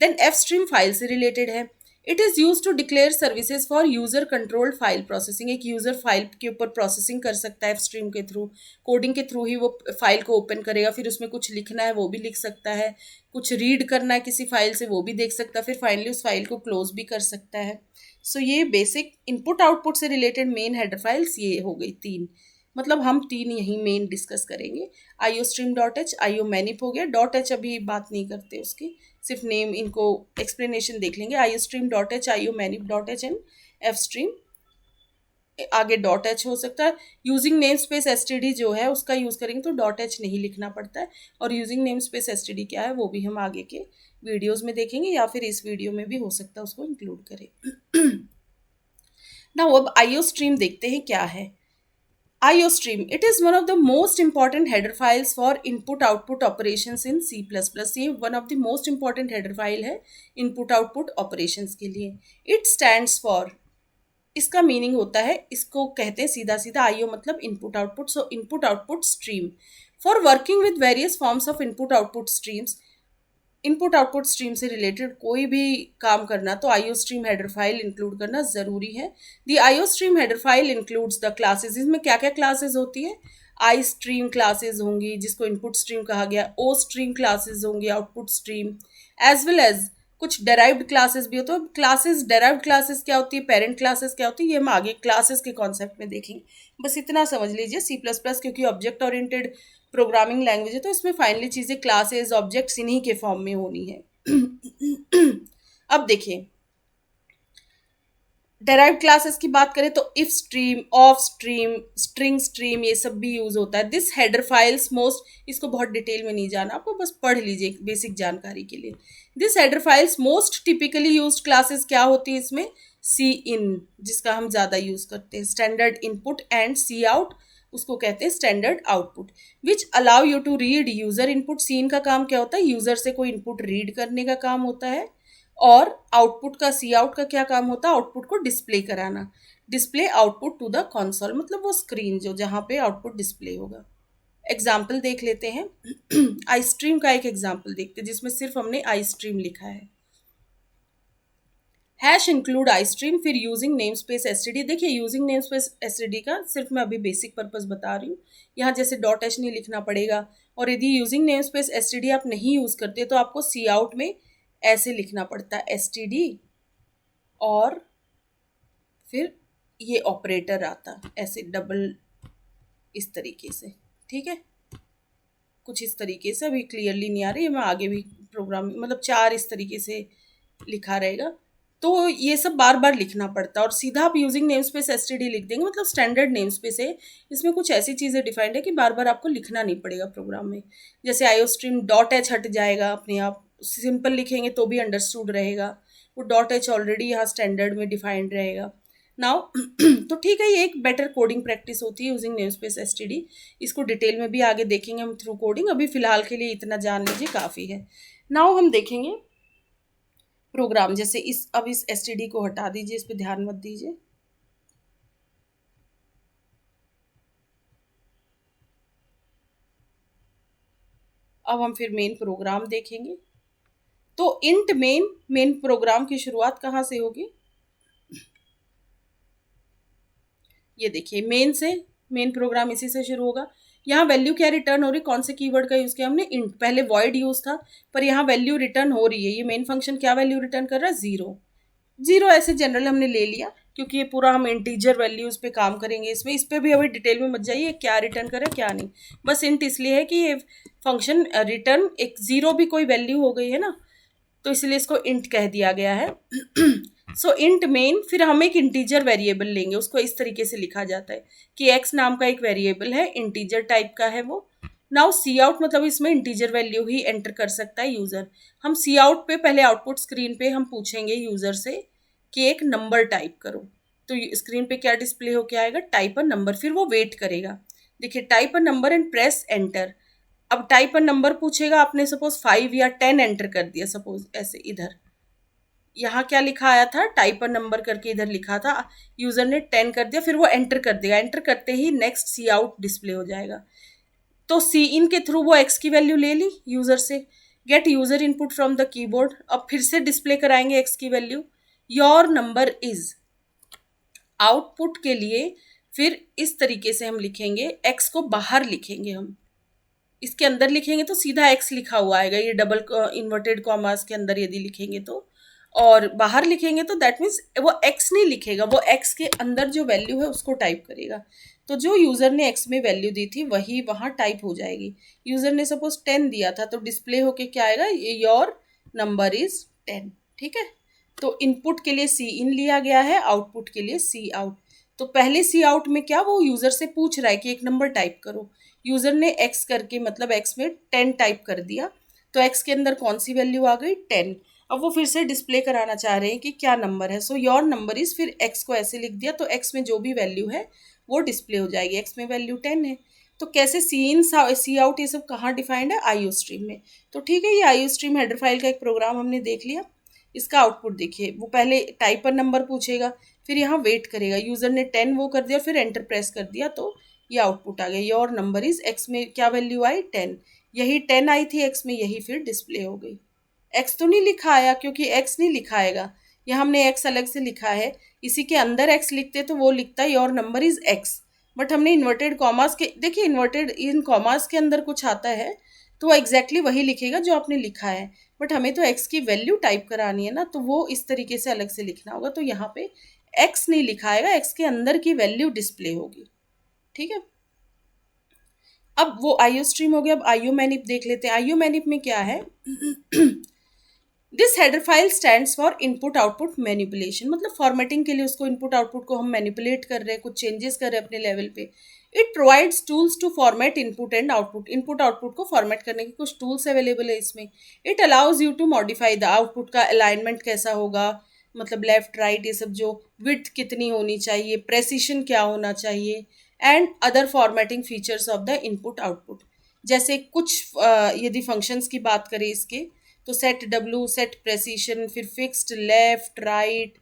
देन एफ स्ट्रीम फाइल से रिलेटेड है। It is use to declare services for user controlled file processing, एक यूजर फाइल के ऊपर प्रोसेसिंग कर सकता है एफ स्ट्रीम के थ्रू, कोडिंग के थ्रू ही वो फाइल को ओपन करेगा, फिर उसमें कुछ लिखना है वो भी लिख सकता है, कुछ रीड करना है किसी फाइल से वो भी देख सकता है, फिर फाइनली उस फाइल को क्लोज भी कर सकता है। सो ये बेसिक इनपुट आउटपुट से रिलेटेड मेन हेडर फाइल्स ये हो गई तीन, मतलब हम तीन यही मेन डिस्कस करेंगे। Iostream dot h, iomanip हो गया, डॉट एच अभी बात नहीं करते उसकी, सिर्फ नेम, इनको एक्सप्लेनेशन देख लेंगे। Iostream dot h, iomanip dot h and fstream, आगे डॉट एच हो सकता है। Using name space S T D जो है उसका यूज़ करेंगे तो डॉट एच नहीं लिखना पड़ता है। और using name space S T D क्या है वो भी हम आगे के वीडियोज़ में देखेंगे, या फिर इस वीडियो में भी हो सकता है उसको इंक्लूड करें। ना अब आईओ स्ट्रीम देखते हैं क्या है। IO stream, it is one of the most important header files for input output operations in C++। ये one of the most important header file है input output operations के लिए। It stands for, इसका meaning होता है, इसको कहते हैं सीधा सीधा IO मतलब input output. So input output stream for working with various forms of input output streams. Input output stream से रिलेटेड कोई भी काम करना तो iostream header file include करना ज़रूरी है। The iostream header file includes the classes, इसमें क्या क्या क्लासेस होती है, आई स्ट्रीम क्लासेस होंगी जिसको इनपुट स्ट्रीम कहा गया, ओ स्ट्रीम क्लासेस होंगी output stream, as well as कुछ डेराइव्ड क्लासेस भी होते हैं। क्लासेस, डेराइव्ड क्लासेस क्या होती है, पेरेंट क्लासेस क्या होती है, ये हम आगे क्लासेस के कॉन्सेप्ट में देखेंगे। बस इतना समझ लीजिए, सी प्लस प्लस क्योंकि ऑब्जेक्ट ओरिएंटेड प्रोग्रामिंग लैंग्वेज है तो इसमें फाइनली चीज़ें क्लासेस, ऑब्जेक्ट्स इन्हीं के फॉर्म में होनी है। अब देखिए डेराइव क्लासेस की बात करें तो if stream, of stream, string stream, ये सब भी यूज होता है। दिस हेडर फाइल्स मोस्ट, इसको बहुत डिटेल में नहीं जाना, आपको बस पढ़ लीजिए बेसिक जानकारी के लिए। This header files most typically used classes क्या होती है इसमें, सी इन जिसका हम ज़्यादा यूज करते हैं, standard input, and C out उसको कहते हैं standard output, which allow you to read user input. Cin का काम क्या होता है, यूजर से कोई इनपुट रीड करने का काम होता है, और आउटपुट का, सी आउट का क्या काम होता है, आउटपुट को डिस्प्ले कराना, display output to the console, मतलब वो स्क्रीन जो जहाँ पे आउटपुट डिस्प्ले होगा। एग्जाम्पल देख लेते हैं। आई स्ट्रीम का एक एग्जाम्पल देखते हैं जिसमें सिर्फ हमने आई स्ट्रीम लिखा है। हैश इंक्लूड आई स्ट्रीम, फिर using name space S T D. देखिए using name space S T D का सिर्फ मैं अभी बेसिक पर्पस बता रही हूँ, यहाँ जैसे डॉट एच नहीं लिखना पड़ेगा। और यदि using name space S T D आप नहीं यूज़ करते तो आपको सी आउट में ऐसे लिखना पड़ता है एस टी डी, और फिर ये ऑपरेटर आता ऐसे डबल, इस तरीके से, ठीक है, कुछ इस तरीके से। अभी क्लियरली नहीं आ रही है, मैं आगे भी प्रोग्राम मतलब चार इस तरीके से लिखा रहेगा, तो ये सब बार बार लिखना पड़ता है। और सीधा आप using name space S T D लिख देंगे, मतलब स्टैंडर्ड नेम स्पेस है, इसमें कुछ ऐसी चीज़ें डिफाइंड है कि बार बार आपको लिखना नहीं पड़ेगा प्रोग्राम में। जैसे आईओ स्ट्रीम डॉट एच हट जाएगा अपने आप, सिंपल लिखेंगे तो भी अंडरस्टूड रहेगा, वो डॉट एच ऑलरेडी यहाँ स्टैंडर्ड में डिफाइंड रहेगा। नाउ तो ठीक है, ये एक बेटर कोडिंग प्रैक्टिस होती है यूजिंग नेमस्पेस एसटीडी। इसको डिटेल में भी आगे देखेंगे हम थ्रू कोडिंग, अभी फिलहाल के लिए इतना जान लीजिए काफ़ी है। नाउ हम देखेंगे प्रोग्राम, जैसे अब इस एसटीडी को हटा दीजिए, इस पर ध्यान मत दीजिए। अब हम फिर मेन प्रोग्राम देखेंगे। तो इंट मेन प्रोग्राम की शुरुआत कहाँ से होगी? ये देखिए मेन से, मेन प्रोग्राम इसी से शुरू होगा। यहाँ वैल्यू क्या रिटर्न हो रही, कौन से कीवर्ड का यूज़ किया हमने? इंट। पहले वॉइड यूज़ था, पर यहाँ वैल्यू रिटर्न हो रही है। ये मेन फंक्शन क्या वैल्यू रिटर्न कर रहा है? ज़ीरो। ज़ीरो ऐसे जनरल हमने ले लिया, क्योंकि ये पूरा हम इंटीजर वैल्यूज़ पे काम करेंगे इसमें। इस पर भी अभी डिटेल में मत जाइए क्या रिटर्न करे क्या नहीं, बस इंट इसलिए है कि ये फंक्शन रिटर्न एक ज़ीरो भी कोई वैल्यू हो गई है ना, तो इसलिए इसको इंट कह दिया गया है। सो इंट मेन, फिर हम एक इंटीजर वेरिएबल लेंगे, उसको इस तरीके से लिखा जाता है कि एक्स नाम का एक वेरिएबल है, इंटीजर टाइप का है वो। नाउ सी आउट मतलब इसमें इंटीजर वैल्यू ही एंटर कर सकता है यूज़र। हम सी आउट पे पहले आउटपुट स्क्रीन पे हम पूछेंगे यूज़र से कि एक नंबर टाइप करो, तो स्क्रीन पे क्या डिस्प्ले होके आएगा? Type a number. फिर वो वेट करेगा, देखिए type a number and press enter. अब टाइप अ नंबर पूछेगा, आपने सपोज 5 या 10 एंटर कर दिया, सपोज ऐसे इधर यहाँ क्या लिखा आया था? टाइप अ नंबर करके इधर लिखा था, यूजर ने 10 कर दिया, फिर वो एंटर कर देगा। एंटर करते ही नेक्स्ट सी आउट डिस्प्ले हो जाएगा। तो सी इन के थ्रू वो एक्स की वैल्यू ले ली यूजर से। Gate user input from the keyboard, अब फिर से डिस्प्ले कराएंगे एक्स की value. Your number is, output के लिए फिर इस तरीके से हम लिखेंगे, एक्स को बाहर लिखेंगे हम, इसके अंदर लिखेंगे तो सीधा एक्स लिखा हुआ आएगा, ये डबल इन्वर्टेड कॉमास के अंदर यदि लिखेंगे तो, और बाहर लिखेंगे तो दैट मीन्स वो एक्स नहीं लिखेगा, वो एक्स के अंदर जो वैल्यू है उसको टाइप करेगा। तो जो यूज़र ने एक्स में वैल्यू दी थी वही वहाँ टाइप हो जाएगी। यूज़र ने सपोज 10 दिया था, तो डिस्प्ले होके क्या आएगा? Your number is 10। ठीक है, तो इनपुट के लिए सी इन लिया गया है, आउटपुट के लिए सी आउट। तो पहले सी आउट में क्या, वो यूज़र से पूछ रहा है कि एक नंबर टाइप करो। यूज़र ने एक्स करके मतलब एक्स में 10 टाइप कर दिया, तो एक्स के अंदर कौन सी वैल्यू आ गई? 10। अब वो फिर से डिस्प्ले कराना चाह रहे हैं कि क्या नंबर है। सो योर नंबर इज, फिर एक्स को ऐसे लिख दिया, तो एक्स में जो भी वैल्यू है वो डिस्प्ले हो जाएगी। एक्स में वैल्यू 10 है। तो कैसे सी इन सी आउट ये सब कहाँ डिफाइंड है? आईओ स्ट्रीम में। तो ठीक है, ये आईओ स्ट्रीम हेडर फाइल का एक प्रोग्राम हमने देख लिया। इसका आउटपुट देखिए, वो पहले टाइप पर नंबर पूछेगा, फिर यहाँ वेट करेगा, यूज़र ने 10 वो कर दिया, फिर एंटर प्रेस कर दिया, तो ये आउटपुट आ गया। योर नंबर इज, एक्स में क्या वैल्यू आई? 10। यही 10 आई थी एक्स में, यही फिर डिस्प्ले हो गई। एक्स तो नहीं लिखा आया, क्योंकि एक्स नहीं लिखा आएगा, यहाँ हमने एक्स अलग से लिखा है। इसी के अंदर एक्स लिखते तो वो लिखता है your number is x, but हमने इन्वर्टेड कॉमास के, देखिए इन्वर्टेड इन कॉमास के अंदर कुछ आता है तो वो एग्जैक्टली वही लिखेगा जो आपने लिखा है, बट हमें तो एक्स की वैल्यू टाइप करानी है ना, तो वो इस तरीके से अलग से लिखना होगा। तो यहाँ पे एक्स नहीं लिखा आएगा, एक्स के अंदर की वैल्यू डिस्प्ले होगी। ठीक है, अब वो आईओ स्ट्रीम हो गया। अब आईओ मैनिप देख लेते हैं। आईओ मैनिप में क्या है? This header file stands for input output manipulation, मतलब फॉर्मेटिंग के लिए उसको इनपुट आउटपुट को हम मैनिपुलेट कर रहे हैं, कुछ चेंजेस कर रहे हैं अपने लेवल पे। It provides tools to format input and output, input output को फॉर्मेट करने के कुछ टूल्स अवेलेबल है इसमें। It allows you to modify the output का अलाइनमेंट कैसा होगा, मतलब लेफ्ट राइट ये सब, जो विड्थ कितनी होनी चाहिए, प्रेसिशन क्या होना चाहिए, and other formatting features of the input output. जैसे कुछ यदि फंक्शंस की बात करें इसके, तो सेट डब्लू, सेट प्रेसिशन, फिर फिक्स्ड लेफ्ट राइट,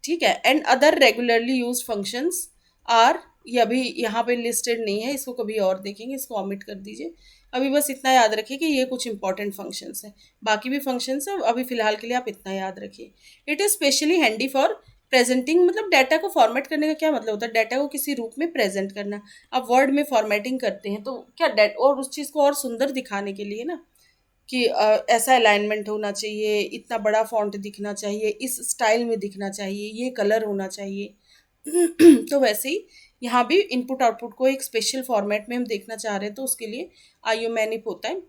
ठीक है, and other regularly use functions are, ये अभी यहाँ पे लिस्टेड नहीं है, इसको कभी और देखेंगे, इसको ऑमिट कर दीजिए। अभी बस इतना याद रखिए कि ये कुछ इंपॉर्टेंट फंक्शंस हैं, बाकी भी फंक्शंस हैं, अभी फिलहाल के लिए आप इतना याद रखिए। It is specially handy for presenting, मतलब डाटा को फॉर्मेट करने का क्या मतलब होता है? डाटा को किसी रूप में प्रेजेंट करना। आप वर्ड में फॉर्मेटिंग करते हैं तो क्या और उस चीज़ को और सुंदर दिखाने के लिए ना, कि ऐसा अलाइनमेंट होना चाहिए, इतना बड़ा फॉन्ट दिखना चाहिए, इस स्टाइल में दिखना चाहिए, ये कलर होना चाहिए। तो वैसे ही यहाँ भी इनपुट आउटपुट को एक स्पेशल फॉर्मेट में हम देखना चाह रहे हैं, तो उसके लिए आईओ मैनिप होता है।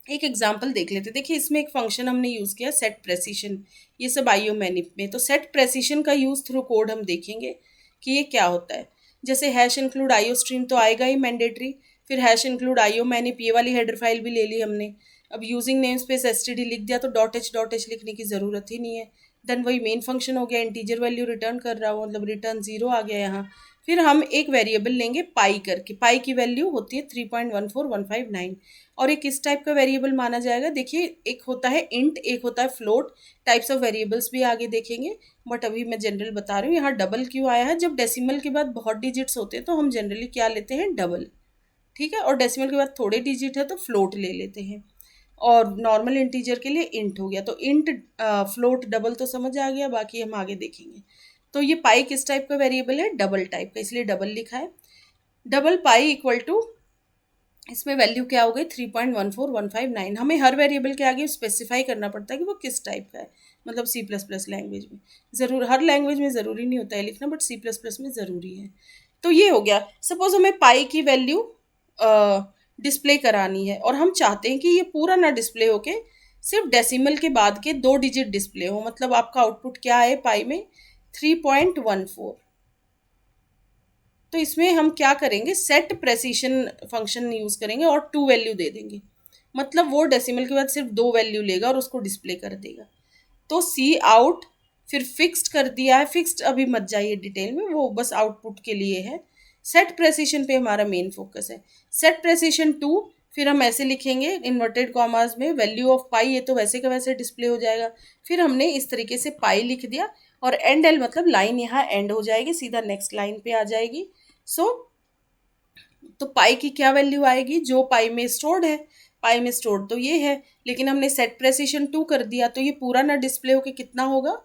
एक एग्जांपल देख लेते हैं। देखिए इसमें एक फंक्शन हमने यूज़ किया सेट प्रेसिशन, ये सब आईओ मैनिप में। तो सेट प्रेसिशन का यूज़ थ्रू कोड हम देखेंगे कि ये क्या होता है। जैसे हैश इंक्लूड आईओ स्ट्रीम तो आएगा ही मैंडेटरी, फिर हैश इंक्लूड आईओ मैनिप, ये वाली हेडर फाइल भी ले ली हमने। अब यूजिंग नेम स्पेस एस लिख दिया तो डॉट एच लिखने की ज़रूरत ही नहीं है, देन वही मेन फंक्शन हो गया, इंटीजर वैल्यू रिटर्न कर रहा हो, मतलब रिटर्न 0 आ गया यहाँ। फिर हम एक वेरिएबल लेंगे पाई करके, पाई की वैल्यू होती है 3.14159। और ये किस टाइप का वेरिएबल माना जाएगा, देखिए एक होता है इंट, एक होता है फ्लोट, टाइप्स ऑफ वेरिएबल्स भी आगे देखेंगे, बट अभी मैं जनरल बता रही हूँ। यहाँ डबल क्यों आया है, जब डेसिमल के बाद बहुत डिजिट्स होते हैं तो हम जनरली क्या लेते हैं, डबल, ठीक है, और डेसिमल के बाद थोड़े डिजिट है तो फ्लोट ले लेते हैं, और नॉर्मल इंटीजर के लिए इंट हो गया। तो इंट, फ्लोट, डबल तो समझ आ गया, बाकी हम आगे देखेंगे। तो ये पाई किस टाइप का वेरिएबल है, डबल टाइप का, इसलिए डबल लिखा है। डबल पाई इक्वल टू, इसमें वैल्यू क्या हो गई, 3.14159। हमें हर वेरिएबल के आगे स्पेसिफाई करना पड़ता है कि वो किस टाइप का है, मतलब सी प्लस प्लस लैंग्वेज में ज़रूर, हर लैंग्वेज में ज़रूरी नहीं होता है लिखना, बट सी प्लस प्लस में ज़रूरी है। तो ये हो गया। सपोज हमें पाई की वैल्यू डिस्प्ले करानी है, और हम चाहते हैं कि ये पूरा ना डिस्प्ले होके सिर्फ डेसिमल के बाद के 2 डिजिट डिस्प्ले हो, मतलब आपका आउटपुट क्या है पाई में, 3.14। तो इसमें हम क्या करेंगे, सेट प्रेसिशन फंक्शन यूज़ करेंगे और 2 वैल्यू दे देंगे, मतलब वो डेसिमल के बाद सिर्फ 2 वैल्यू लेगा और उसको डिस्प्ले कर देगा। तो सी आउट, फिर फिक्स्ड कर दिया है, फिक्स्ड अभी मत जाइए डिटेल में, वो बस आउटपुट के लिए है। सेट प्रेसिशन पे हमारा मेन फोकस है। सेट प्रेसिशन 2, फिर हम ऐसे लिखेंगे इन्वर्टेड कॉमास में वैल्यू ऑफ पाई, ये तो वैसे का वैसे डिस्प्ले हो जाएगा। फिर हमने इस तरीके से पाई लिख दिया, और एंड एल मतलब लाइन यहाँ एंड हो जाएगी, सीधा नेक्स्ट लाइन पे आ जाएगी। सो तो पाई की क्या वैल्यू आएगी, जो पाई में स्टोर्ड है, पाई में स्टोर्ड तो ये है, लेकिन हमने सेट प्रेसिशन 2 कर दिया तो ये पूरा ना डिस्प्ले होके कितना होगा,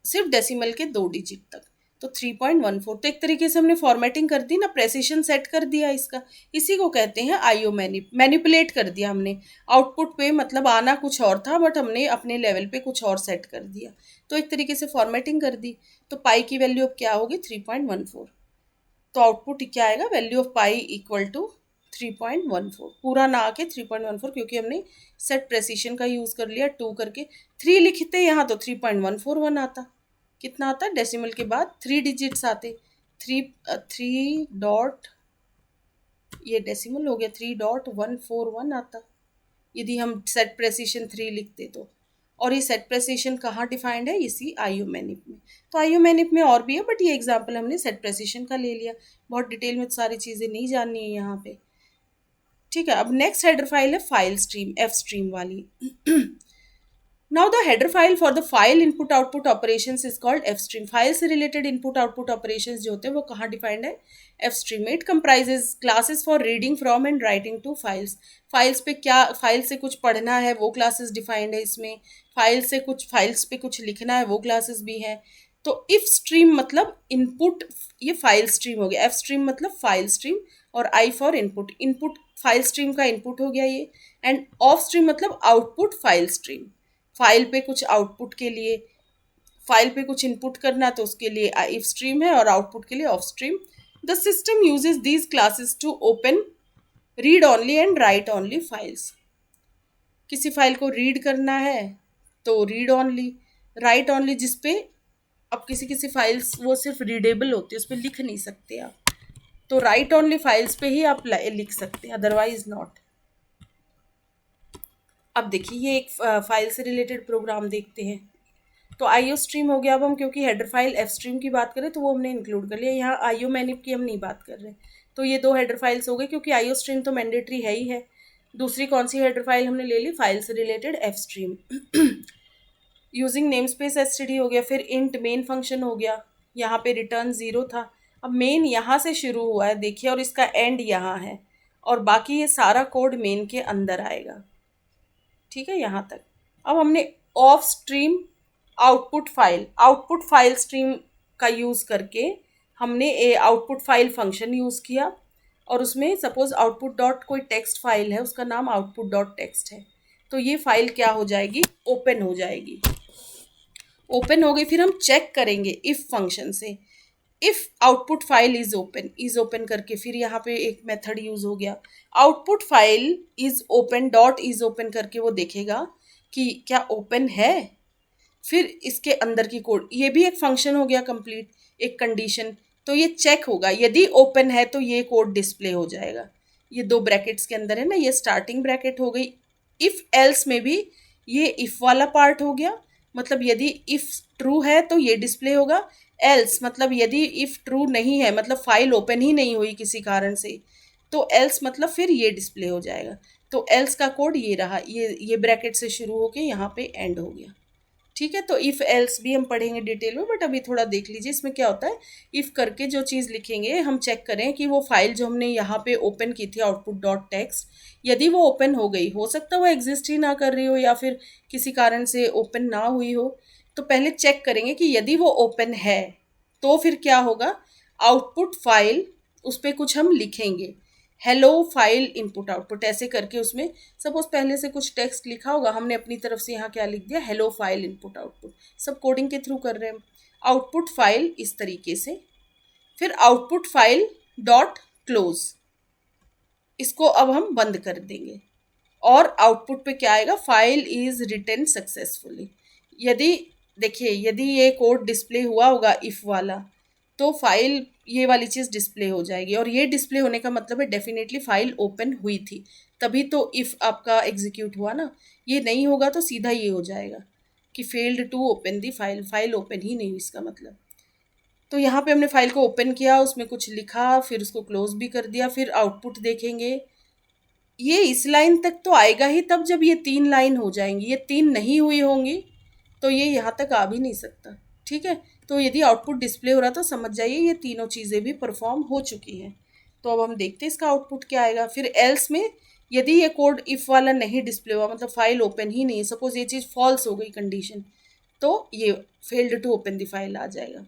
सिर्फ डेसिमल के 2 डिजिट तक, तो 3.14। तो एक तरीके से हमने फॉर्मेटिंग कर दी ना, प्रेसिशन सेट कर दिया इसका, इसी को कहते हैं आईओ मैनिपुलेट कर दिया हमने। आउटपुट पे मतलब आना कुछ और था, बट हमने अपने लेवल पे कुछ और सेट कर दिया, तो एक तरीके से फॉर्मेटिंग कर दी। तो पाई की वैल्यू अब क्या होगी, 3.14। तो आउटपुट क्या आएगा, value of pi equal to 3.14, पूरा ना आके 3.14, क्योंकि हमने सेट प्रेसिशन का यूज़ कर लिया 2 करके। 3 लिखते यहाँ तो 3.141 आता, कितना आता, डेसिमल के बाद 3 डिजिट्स आते, 3 डॉट, ये डेसिमल हो गया, 3.141 आता यदि हम सेट प्रेसिशन 3 लिखते तो। और ये सेट प्रेसिशन कहाँ डिफाइंड है, इसी आईओ मैनिप में। तो आईओ मैनिप में और भी है, बट ये एग्जांपल हमने सेट प्रेसिशन का ले लिया, बहुत डिटेल में तो सारी चीज़ें नहीं जाननी है यहाँ पे, ठीक है। अब नेक्स्ट हेडर फाइल है फाइल स्ट्रीम, एफ स्ट्रीम वाली। Now the header file for the file input output operations is called fstream. File से रिलेटेड इनपुट आउटपुट ऑपरेशंस जो होते हैं वो कहाँ डिफाइंड है, fstream में। It comprises classes for reading from and writing to files. Files पे क्या, फाइल से कुछ पढ़ना है वो क्लासेस डिफाइंड है इसमें, फाइल्स पे कुछ लिखना है वो क्लासेस भी हैं। तो इफ स्ट्रीम मतलब इनपुट, ये फाइल स्ट्रीम हो गया, एफ स्ट्रीम मतलब फाइल स्ट्रीम, और I for input, input file stream का इनपुट हो गया ये, एंड ऑफ स्ट्रीम मतलब आउटपुट फाइल स्ट्रीम। फाइल पे कुछ आउटपुट के लिए, फाइल पे कुछ इनपुट करना तो उसके लिए इफ स्ट्रीम है, और आउटपुट के लिए of stream. The system uses these classes to open read only and write only files. किसी फाइल को रीड करना है तो रीड ओनली, राइट ओनली, जिसपे अब किसी किसी फाइल्स वो सिर्फ रीडेबल होती है, उस पर लिख नहीं सकते आप, तो राइट ओनली फाइल्स पे ही आप लिख सकते हैं, अदरवाइज नॉट। अब देखिए ये एक फाइल से रिलेटेड प्रोग्राम देखते हैं। तो आईओ स्ट्रीम हो गया। अब हम क्योंकि हेडर फाइल एफ स्ट्रीम की बात करें तो वो हमने इंक्लूड कर लिया, यहाँ आईओ मैनिप की हम नहीं बात कर रहे। तो ये 2 हेडर फाइल्स हो गए, क्योंकि आईओ स्ट्रीम तो मैंडेटरी है ही है। दूसरी कौन सी हेडर फाइल हमने ले ली, फाइल से related F stream. Using name space STD हो गया, फिर इंट मेन फंक्शन हो गया, यहाँ पे रिटर्न 0 था। अब मेन यहाँ से शुरू हुआ है देखिए, और इसका एंड यहाँ है, और बाकी ये सारा कोड मेन के अंदर आएगा, ठीक है, यहाँ तक। अब हमने of stream output file stream का यूज़ करके हमने ए आउटपुट फाइल फंक्शन यूज़ किया, और उसमें सपोज आउटपुट डॉट कोई टेक्स्ट फाइल है, उसका नाम आउटपुट डॉट टेक्स्ट है, तो ये फाइल क्या हो जाएगी, ओपन हो जाएगी। ओपन हो गई, फिर हम चेक करेंगे इफ फंक्शन से, if output file is open करके, फिर यहाँ पे एक मेथड यूज हो गया, output file is open dot is open करके वो देखेगा कि क्या ओपन है। फिर इसके अंदर की कोड, ये भी एक फंक्शन हो गया कंप्लीट, एक कंडीशन। तो ये चेक होगा, यदि ओपन है तो ये कोड डिस्प्ले हो जाएगा। ये 2 ब्रैकेट्स के अंदर है ना, ये स्टार्टिंग ब्रैकेट हो गई। इफ एल्स में भी ये इफ वाला पार्ट हो गया, मतलब यदि इफ ट्रू है तो ये डिस्प्ले होगा, एल्स मतलब यदि इफ ट्रू नहीं है, मतलब फाइल ओपन ही नहीं हुई किसी कारण से, तो एल्स मतलब फिर ये डिस्प्ले हो जाएगा। तो एल्स का कोड ये रहा, ये ब्रैकेट से शुरू होके यहाँ पे एंड हो गया। ठीक है, तो इफ़ एल्स भी हम पढ़ेंगे डिटेल में, बट अभी थोड़ा देख लीजिए इसमें क्या होता है। इफ़ करके जो चीज़ लिखेंगे, हम चेक करें कि वो फाइल जो हमने यहाँ पे ओपन की थी आउटपुट डॉट टेक्स्ट, यदि वो ओपन हो गई, हो सकता है वो एग्जिस्ट ही ना कर रही हो या फिर किसी कारण से ओपन ना हुई हो, तो पहले चेक करेंगे कि यदि वो ओपन है तो फिर क्या होगा। आउटपुट फाइल, उस पर कुछ हम लिखेंगे, हेलो फाइल इनपुट आउटपुट ऐसे करके, उसमें सपोज पहले से कुछ टेक्स्ट लिखा होगा, हमने अपनी तरफ से यहाँ क्या लिख दिया, हेलो फाइल इनपुट आउटपुट, सब कोडिंग के थ्रू कर रहे हैं। आउटपुट फाइल इस तरीके से, फिर आउटपुट फाइल डॉट क्लोज, इसको अब हम बंद कर देंगे और आउटपुट पे क्या आएगा, फाइल इज रिटन सक्सेसफुली। यदि देखिए, यदि ये कोड डिस्प्ले हुआ होगा इफ़ वाला, तो फाइल ये वाली चीज़ डिस्प्ले हो जाएगी, और ये डिस्प्ले होने का मतलब है डेफिनेटली फाइल ओपन हुई थी, तभी तो इफ़ आपका एग्जीक्यूट हुआ ना। ये नहीं होगा तो सीधा ये हो जाएगा कि failed to open the file, file open ही नहीं हुई इसका मतलब। तो यहाँ पे हमने फाइल को ओपन किया, उसमें कुछ लिखा, फिर उसको क्लोज भी कर दिया, फिर आउटपुट देखेंगे। ये इस लाइन तक तो आएगा ही तब जब ये 3 लाइन हो जाएंगी, ये 3 नहीं हुई होंगी तो ये यहाँ तक आ भी नहीं सकता। ठीक है, तो यदि आउटपुट डिस्प्ले हो रहा तो समझ जाइए ये तीनों चीज़ें भी परफॉर्म हो चुकी हैं। तो अब हम देखते हैं इसका आउटपुट क्या आएगा। फिर एल्स में यदि ये कोड इफ़ वाला नहीं डिस्प्ले हुआ, मतलब फाइल ओपन ही नहीं है, सपोज ये चीज़ फॉल्स हो गई कंडीशन, तो ये failed to open the file आ जाएगा।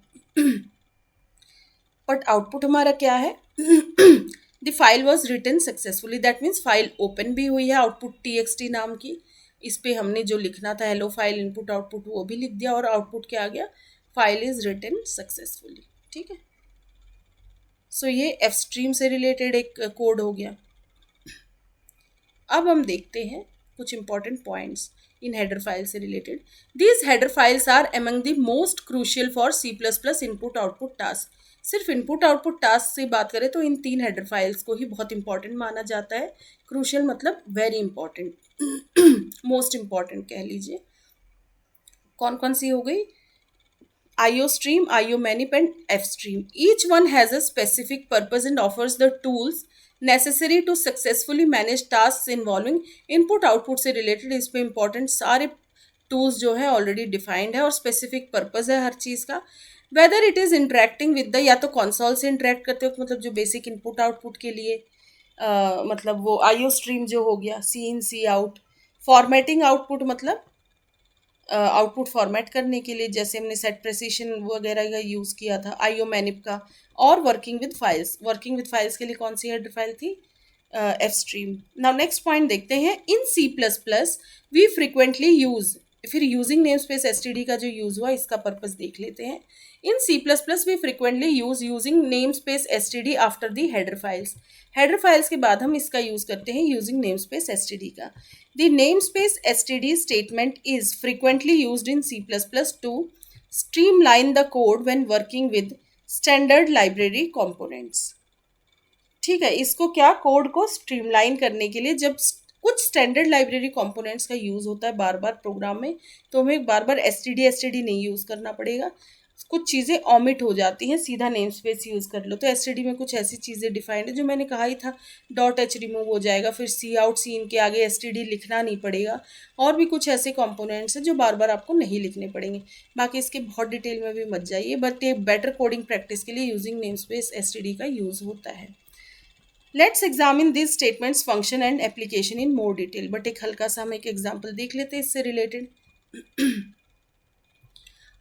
बट आउटपुट हमारा क्या है, the file was written successfully, that means file open भी हुई है, आउटपुट TXT नाम की। इस पे हमने जो लिखना था हेलो फाइल इनपुट आउटपुट वो भी लिख दिया, और आउटपुट क्या आ गया, फाइल इज रिटन सक्सेसफुली। ठीक है, सो ये एफ स्ट्रीम से रिलेटेड एक कोड हो गया। अब हम देखते हैं कुछ इंपॉर्टेंट पॉइंट्स इन हेडर फाइल से related. These header files are among the most crucial for C++ input output task. सिर्फ इनपुट आउटपुट टास्क से बात करें तो इन 3 हेडर फाइल्स को ही बहुत इंपॉर्टेंट माना जाता है। क्रूशियल मतलब वेरी इंपॉर्टेंट, मोस्ट इंपॉर्टेंट कह लीजिए। कौन कौन सी हो गई, IO stream, IO manip and F stream. Each one has a specific purpose and offers the tools necessary to successfully manage tasks involving input output से related। इस पे important सारे tools जो है already defined है और specific purpose है हर चीज़ का। Whether it is interacting with the, या तो console से interact करते वक्त, मतलब जो basic input output के लिए मतलब वो IO stream जो हो गया, C in C out। formatting output मतलब आउटपुट फॉर्मेट करने के लिए, जैसे हमने सेट प्रेसिशन वगैरह का यूज़ किया था IO मैनिप का। और working with files, working with files के लिए कौन सी हेडर फाइल थी, F stream. Now next point देखते हैं, in C++ we frequently use, फिर यूजिंग नेम स्पेस STD का जो यूज़ हुआ इसका पर्पस देख लेते हैं। In C++ we frequently use using name space STD after the header files. Header files के बाद हम इसका यूज़ करते हैं यूजिंग नेम स्पेस STD का। The namespace STD statement is frequently used in C++ to streamline the code when working with standard library components। ठीक है, इसको क्या, कोड को स्ट्रीमलाइन करने के लिए जब कुछ स्टैंडर्ड लाइब्रेरी कंपोनेंट्स का यूज़ होता है बार बार प्रोग्राम में, तो हमें बार बार STD नहीं यूज़ करना पड़ेगा। कुछ चीज़ें ऑमिट हो जाती हैं, सीधा नेम स्पेस यूज़ कर लो। तो STD में कुछ ऐसी चीज़ें डिफाइंड है जो मैंने कहा ही था, .h रिमूव हो जाएगा, फिर C आउट, C इन के आगे STD लिखना नहीं पड़ेगा। और भी कुछ ऐसे कंपोनेंट्स हैं जो बार बार आपको नहीं लिखने पड़ेंगे। बाकी इसके बहुत डिटेल में भी मत जाइए, बट एक बेटर कोडिंग प्रैक्टिस के लिए यूजिंग नेम स्पेस STD का यूज़ होता है। Let's examine this statements function and application in more detail. But एक हल्का सा हम एक एग्जाम्पल देख लेते हैं इससे related.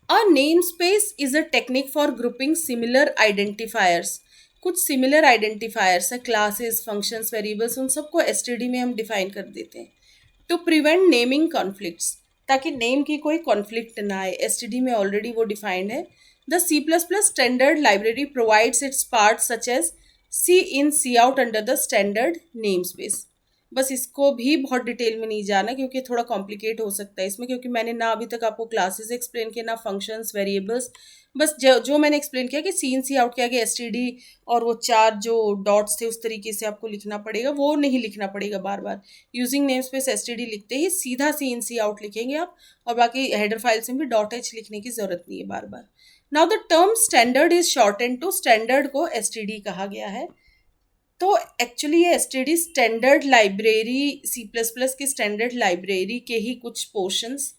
A namespace is a technique for grouping similar identifiers। कुछ सिमिलर आइडेंटिफायर्स हैं, क्लासेस, फंक्शंस, वेरिएबल्स, उन सबको STD में हम डिफाइन कर देते हैं। टू प्रिवेंट नेमिंग कॉन्फ्लिक्ट्स, ताकि नेम की कोई कॉन्फ्लिक्ट ना आए, STD में ऑलरेडी वो डिफाइंड है। The C++ standard library provides its part such as C in C out under the standard namespace। बस इसको भी बहुत डिटेल में नहीं जाना क्योंकि थोड़ा कॉम्प्लिकेट हो सकता है इसमें, क्योंकि मैंने ना अभी तक आपको क्लासेस एक्सप्लेन किए ना फंक्शंस वेरिएबल्स। बस जो मैंने एक्सप्लेन किया कि सी इन सी आउट के आगे एस टी डी और वो चार जो डॉट्स थे उस तरीके से आपको लिखना पड़ेगा, वो नहीं लिखना पड़ेगा बार बार। Using name space S T D लिखते ही सीधा सी इन सी आउट लिखेंगे आप, और बाकी हेडर फाइल्स में भी डॉट एच लिखने की जरूरत नहीं है बार बार। Now the term standard is shortened to, standard को एस टी डी कहा गया है। तो एक्चुअली ये STD standard library, C plus plus की स्टैंडर्ड लाइब्रेरी के ही कुछ पोर्शंस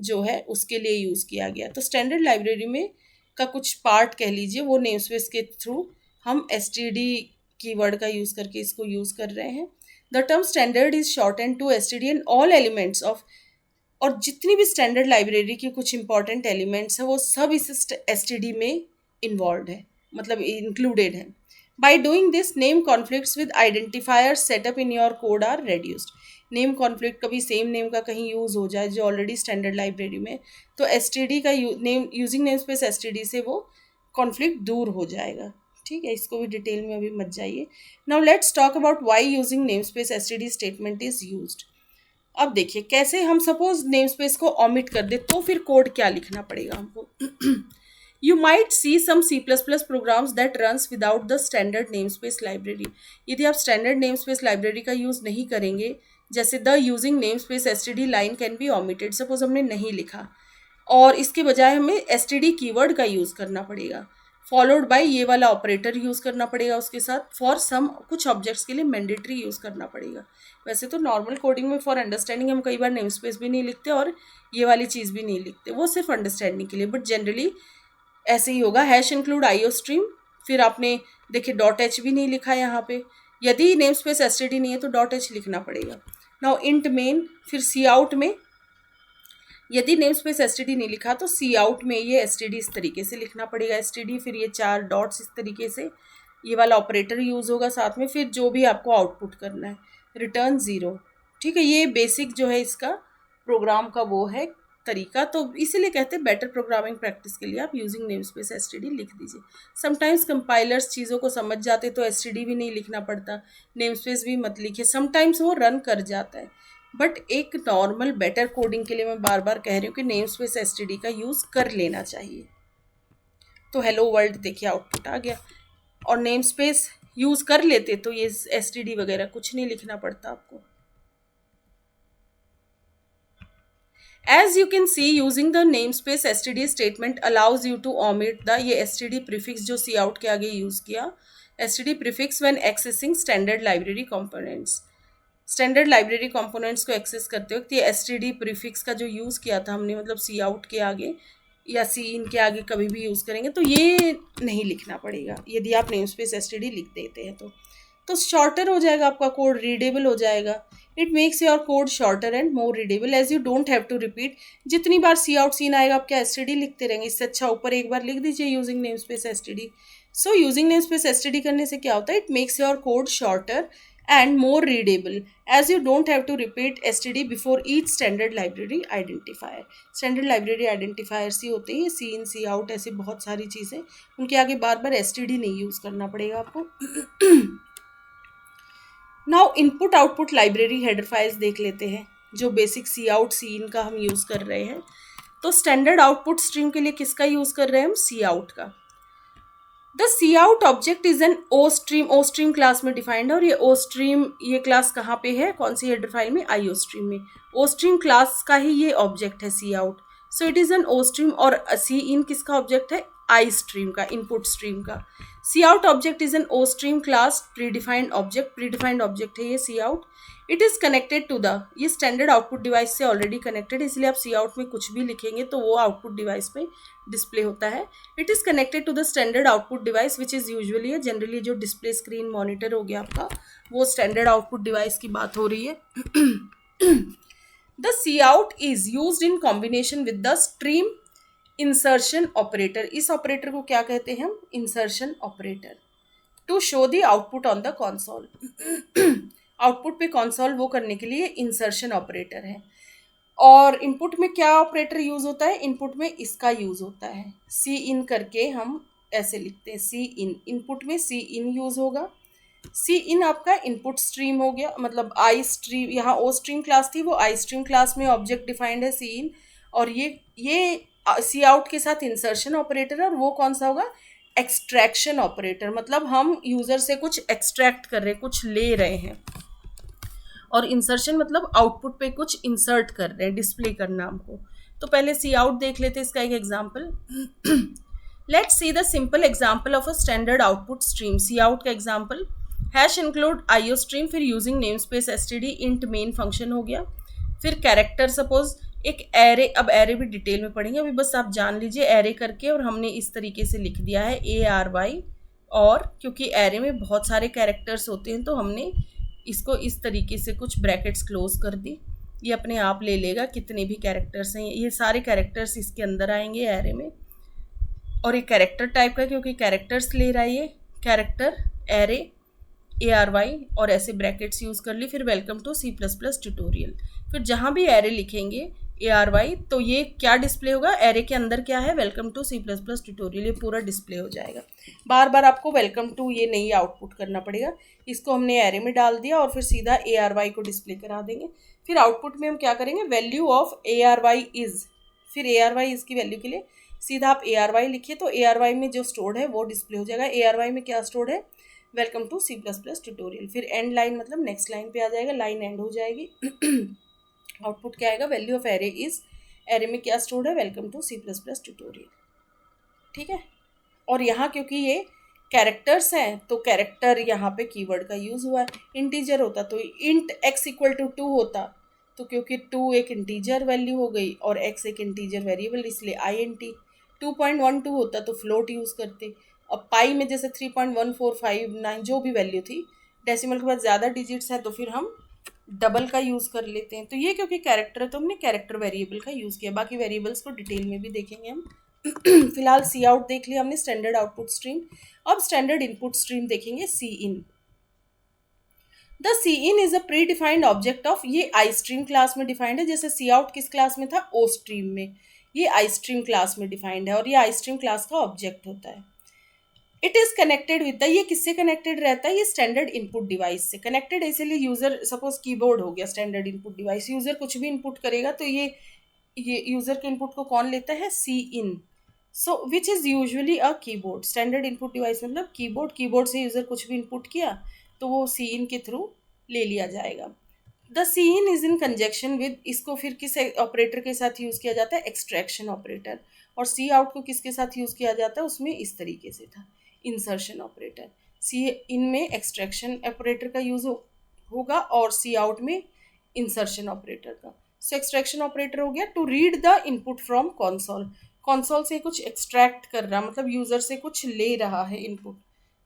जो है उसके लिए यूज़ किया गया। तो स्टैंडर्ड लाइब्रेरी में का कुछ पार्ट कह लीजिए, वो नेम स्पेस के थ्रू हम एसटीडी कीवर्ड का यूज़ करके इसको यूज़ कर रहे हैं। The term standard is short and to STD and all elements of, और जितनी भी स्टैंडर्ड लाइब्रेरी की कुछ इंपॉर्टेंट एलिमेंट्स है वो सब इस एसटीडी में इन्वॉल्व है, मतलब इंक्लूडेड है। By doing this name conflicts with identifier setup in your code are reduced. Name conflict, कभी सेम नेम का कहीं यूज़ हो जाए जो ऑलरेडी स्टैंडर्ड लाइब्रेरी में, तो एसटीडी का name using name space STD से वो कॉन्फ्लिक्ट दूर हो जाएगा। ठीक है, इसको भी डिटेल में अभी मत जाइए। Now let's talk about why using name space STD statement is used. अब देखिए कैसे हम सपोज नेम स्पेस को ऑमिट कर दे तो फिर कोड क्या लिखना पड़ेगा हमको। You might see some C plus plus programs that runs without the standard name space library. यदि आप स्टैंडर्ड नेम स्पेस लाइब्रेरी का यूज़ नहीं करेंगे, जैसे the using name space S T D line can be omitted, suppose हमने नहीं लिखा और इसके बजाय हमें एस टी डी कीवर्ड का यूज़ करना पड़ेगा, फॉलोड बाय ये वाला ऑपरेटर यूज़ करना पड़ेगा उसके साथ, फॉर सम कुछ ऑब्जेक्ट्स के लिए मैंडेटरी यूज़ करना पड़ेगा। वैसे तो नॉर्मल कोडिंग में फॉर अंडरस्टैंडिंग हम कई बार नेम स्पेस भी नहीं लिखते और ये वाली चीज़ भी नहीं लिखते, वो सिर्फ अंडरस्टैंडिंग के लिए, बट जनरली ऐसे ही होगा। हैश इंक्लूड आईओ स्ट्रीम, फिर आपने देखिए डॉट एच भी नहीं लिखा यहाँ पे, यदि name space S T D नहीं है तो डॉट एच लिखना पड़ेगा। नाउ इंट मेन, फिर सी आउट में यदि name space S T D नहीं लिखा तो सी आउट में ये एस टी डी इस तरीके से लिखना पड़ेगा, एस टी डी फिर ये चार डॉट्स इस तरीके से, ये वाला ऑपरेटर यूज़ होगा साथ में, फिर जो भी आपको आउटपुट करना है रिटर्न 0। ठीक है, ये बेसिक जो है इसका प्रोग्राम का वो है तरीका, तो इसीलिए कहते हैं बेटर प्रोग्रामिंग प्रैक्टिस के लिए आप using name space S T D लिख दीजिए। समटाइम्स कंपाइलर्स चीज़ों को समझ जाते तो एस टी डी भी नहीं लिखना पड़ता, नेम स्पेस भी मत लिखिए, समटाइम्स वो रन कर जाता है, बट एक नॉर्मल बेटर कोडिंग के लिए मैं बार बार कह रही हूँ कि name space S T D का यूज़ कर लेना चाहिए। तो हेलो वर्ल्ड देखिए आउटपुट आ गया, और नेम स्पेस यूज़ कर लेते तो ये एस टी डी वगैरह कुछ नहीं लिखना पड़ता आपको। As you can see, using the namespace std statement allows you to omit the ये std prefix जो cout के आगे यूज़ किया, std prefix when accessing standard library components। Standard library components को एक्सेस करते वक्त ये एस टी डी प्रीफिक्स का जो यूज़ किया था हमने, मतलब सी आउट के आगे या सी इन के आगे कभी भी यूज़ करेंगे तो ये नहीं लिखना पड़ेगा यदि आप name space S T D लिख देते हैं तो शॉर्टर हो जाएगा आपका कोड, रीडेबल हो जाएगा। It makes your code shorter and more readable as you don't have to repeat. जितनी बार सी आउट सीन आएगा आप क्या एस टी डी लिखते रहेंगे, इससे अच्छा ऊपर एक बार लिख दीजिए using name space S T D. So using name space S T D करने से क्या होता है, it makes your code shorter and more readable as you don't have to repeat std before each standard library identifier। standard library identifiers ही होते हैं सी in C out, ऐसी बहुत सारी चीज़ें, उनके आगे बार बार std नहीं यूज़ करना पड़ेगा आपको। Now input output library header files देख लेते हैं, जो basic C out C in का हम यूज़ कर रहे हैं। तो स्टैंडर्ड आउटपुट स्ट्रीम के लिए किसका यूज़ कर रहे हैं हम, सी आउट का। The C out object is an O stream class में डिफाइंड है, और ये ओ स्ट्रीम ये क्लास कहाँ पे है, कौन सी हेडर फाइल में, आई ओ स्ट्रीम में। ओ स्ट्रीम क्लास का ही ये ऑब्जेक्ट है C out, so it is an O stream. और सी इन किसका ऑब्जेक्ट है, आई स्ट्रीम का, इनपुट स्ट्रीम का। C out object is an O stream class predefined object है ये C out. It is connected to the, ये standard output device से already connected, इसलिए आप सी आउट में कुछ भी लिखेंगे तो वो आउटपुट डिवाइस पे डिस्प्ले होता है। It is connected to the standard output device which is usually जनरली जो डिस्प्ले स्क्रीन मॉनिटर हो गया आपका, वो स्टैंडर्ड आउटपुट डिवाइस की बात हो रही है। The C out is use in combination with the stream insertion operator. इस ऑपरेटर को क्या कहते हैं हम, insertion operator, to show the output on the console. Output पे कॉन्सोल वो करने के लिए इंसर्शन ऑपरेटर है। और इनपुट में क्या ऑपरेटर यूज़ होता है, इनपुट में इसका यूज़ होता है, सी इन करके हम ऐसे लिखते हैं सी इन, इनपुट में सी इन यूज़ होगा, सी इन आपका इनपुट स्ट्रीम हो गया, मतलब आई स्ट्रीम, यहाँ ओ स्ट्रीम क्लास थी, वो आई स्ट्रीम क्लास में ऑब्जेक्ट डिफाइंड है सी इन। और ये सी आउट के साथ इंसर्शन ऑपरेटर है, और वो कौन सा होगा, एक्सट्रैक्शन ऑपरेटर, मतलब हम यूजर से कुछ एक्सट्रैक्ट कर रहे हैं, कुछ ले रहे हैं। और इंसर्शन मतलब आउटपुट पे कुछ इंसर्ट कर रहे हैं, डिस्प्ले करना हमको। तो पहले सी आउट देख लेते हैं, इसका एक example. Let's see the simple example of a standard output stream. C out का example, hash include IO stream, फिर using name space STD int main function हो गया। फिर कैरेक्टर, सपोज एक एरे, अब एरे भी डिटेल में पढ़ेंगे, अभी बस आप जान लीजिए एरे करके, और हमने इस तरीके से लिख दिया है ARY। और क्योंकि एरे में बहुत सारे कैरेक्टर्स होते हैं तो हमने इसको इस तरीके से कुछ ब्रैकेट्स क्लोज कर दी। ये अपने आप ले लेगा कितने भी कैरेक्टर्स हैं, ये सारे कैरेक्टर्स इसके अंदर आएंगे एरे में। और ये कैरेक्टर टाइप का, क्योंकि कैरेक्टर्स ले रहा है ये कैरेक्टर एरे ARY, और ऐसे ब्रैकेट्स यूज़ कर ली। फिर वेलकम टू C++ ट्यूटोरियल। फिर जहाँ भी एरे लिखेंगे ARY, तो ये क्या डिस्प्ले होगा, एरे के अंदर क्या है, वेलकम टू C++ ट्यूटोरियल, ये पूरा डिस्प्ले हो जाएगा। बार बार आपको वेलकम टू ये नहीं आउटपुट करना पड़ेगा, इसको हमने एरे में डाल दिया और फिर सीधा ARY को डिस्प्ले करा देंगे। फिर आउटपुट में हम क्या करेंगे, वैल्यू ऑफ ARY इज़, फिर ARY इज़ की वैल्यू के लिए सीधा आप ARY लिखिए, तो ARY में जो स्टोर्ड है वो डिस्प्ले हो जाएगा। ARY में क्या स्टोर्ड है, वेलकम टू C++ ट्यूटोरियल। फिर एंड लाइन मतलब नेक्स्ट लाइन पे आ जाएगा, लाइन एंड हो जाएगी। आउटपुट क्या आएगा, value of array is, array में क्या स्टोर्ड है, वेलकम टू C++ ट्यूटोरियल। ठीक है। और यहाँ क्योंकि ये कैरेक्टर्स हैं तो कैरेक्टर यहाँ पे कीवर्ड का यूज़ हुआ है। इंटीजर होता तो इंट x इक्वल टू 2 होता, तो क्योंकि 2 एक इंटीजर वैल्यू हो गई और x एक इंटीजर वेरिएबल, इसलिए INT। 2.12 होता तो फ्लोट यूज़ करते। अब पाई में जैसे 3.1459 जो भी वैल्यू थी, डेसिमल के बाद ज़्यादा डिजिट्स हैं तो फिर हम डबल का यूज़ कर लेते हैं। तो ये क्योंकि कैरेक्टर है तो हमने कैरेक्टर वेरिएबल का यूज़ किया, बाकी वेरिएबल्स को डिटेल में भी देखेंगे हम। फिलहाल सी आउट देख लिया हमने, स्टैंडर्ड आउटपुट स्ट्रीम। अब स्टैंडर्ड इनपुट स्ट्रीम देखेंगे, C in. The C in is a pre defined object of, ये आई स्ट्रीम क्लास में डिफाइंड है, जैसे सी आउट किस क्लास में था, ओ स्ट्रीम में, ये आई स्ट्रीम क्लास में डिफाइंड है और ये आई स्ट्रीम क्लास का ऑब्जेक्ट होता है। It is connected with the, ये किससे कनेक्टेड रहता है, ये स्टैंडर्ड इनपुट डिवाइस से कनेक्टेड है। इसीलिए यूजर, सपोज कीबोर्ड हो गया स्टैंडर्ड इनपुट डिवाइस, यूजर कुछ भी इनपुट करेगा तो ये यूजर के इनपुट को कौन लेता है, C in. So which is usually a keyboard, standard input device मतलब कीबोर्ड, कीबोर्ड से यूज़र कुछ भी इनपुट किया तो वो सी इन के थ्रू ले लिया जाएगा। The C in is in conjunction with, इसको फिर किस ऑपरेटर के साथ यूज़ किया जाता है, एक्सट्रैक्शन ऑपरेटर। और सी आउट को किसके साथ यूज़ किया जाता है, उसमें इस तरीके से था, इंसर्शन ऑपरेटर। सी इन में एक्सट्रैक्शन ऑपरेटर का यूज़ होगा और सी आउट में इंसर्शन ऑपरेटर का। सो एक्सट्रैक्शन ऑपरेटर हो गया to read the input from console, console से कुछ एक्सट्रैक्ट कर रहा, मतलब यूज़र से कुछ ले रहा है इनपुट,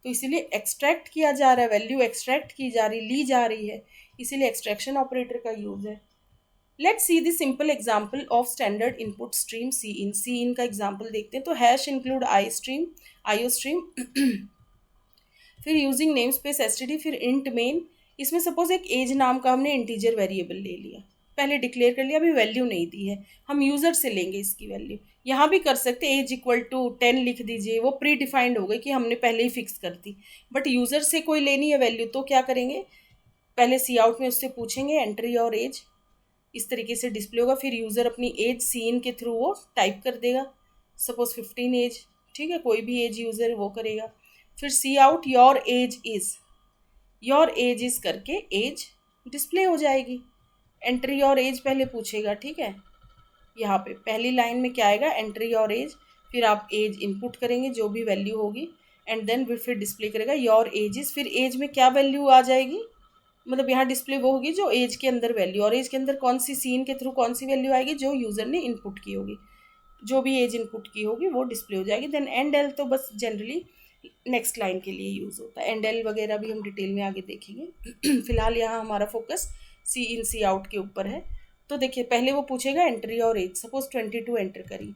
तो इसीलिए एक्सट्रैक्ट किया जा रहा है, वैल्यू एक्सट्रैक्ट की जा रही, ली जा रही है, इसीलिए एक्सट्रैक्शन ऑपरेटर का यूज़ है। Let's see the simple example of standard input stream C in. C in का एग्जांपल देखते हैं, तो hash include istream, IO stream, फिर यूजिंग नेम स्पेस एसटीडी, फिर इंट मेन। इसमें सपोज एक एज नाम का हमने इंटीजर वेरिएबल ले लिया, पहले डिक्लेयर कर लिया, अभी वैल्यू नहीं दी है, हम यूज़र से लेंगे इसकी वैल्यू। यहाँ भी कर सकते, एज इक्वल टू 10 लिख दीजिए, वो प्री डिफाइंड हो गई कि हमने पहले ही फिक्स कर दी। बट यूज़र से कोई लेनी है वैल्यू तो क्या करेंगे, पहले सी आउट में उससे पूछेंगे एंट्री और एज, इस तरीके से डिस्प्ले होगा। फिर यूज़र अपनी एज सी इन के थ्रू वो टाइप कर देगा, सपोज 15 एज, ठीक है, कोई भी एज यूज़र वो करेगा। फिर C out your age is, your age is करके एज डिस्प्ले हो जाएगी। एंट्री योर एज पहले पूछेगा, ठीक है, यहाँ पे पहली लाइन में क्या आएगा, एंट्री योर एज, फिर आप एज इनपुट करेंगे जो भी वैल्यू होगी, एंड देन फिर डिस्प्ले करेगा योर एज इज़, फिर एज में क्या वैल्यू आ जाएगी, मतलब यहाँ डिस्प्ले वो होगी जो एज के अंदर वैल्यू, और एज के अंदर कौन सी सीन के थ्रू कौन सी वैल्यू आएगी, जो यूज़र ने इनपुट की होगी, जो भी एज इनपुट की होगी वो डिस्प्ले हो जाएगी। देन एंड एल तो बस जनरली नेक्स्ट लाइन के लिए यूज़ होता है, एंड एल वगैरह भी हम डिटेल में आगे देखेंगे। फिलहाल यहाँ हमारा focus C in C out के ऊपर है। तो देखिए पहले वो पूछेगा एंट्री और एज, सपोज 22 एंटर करी,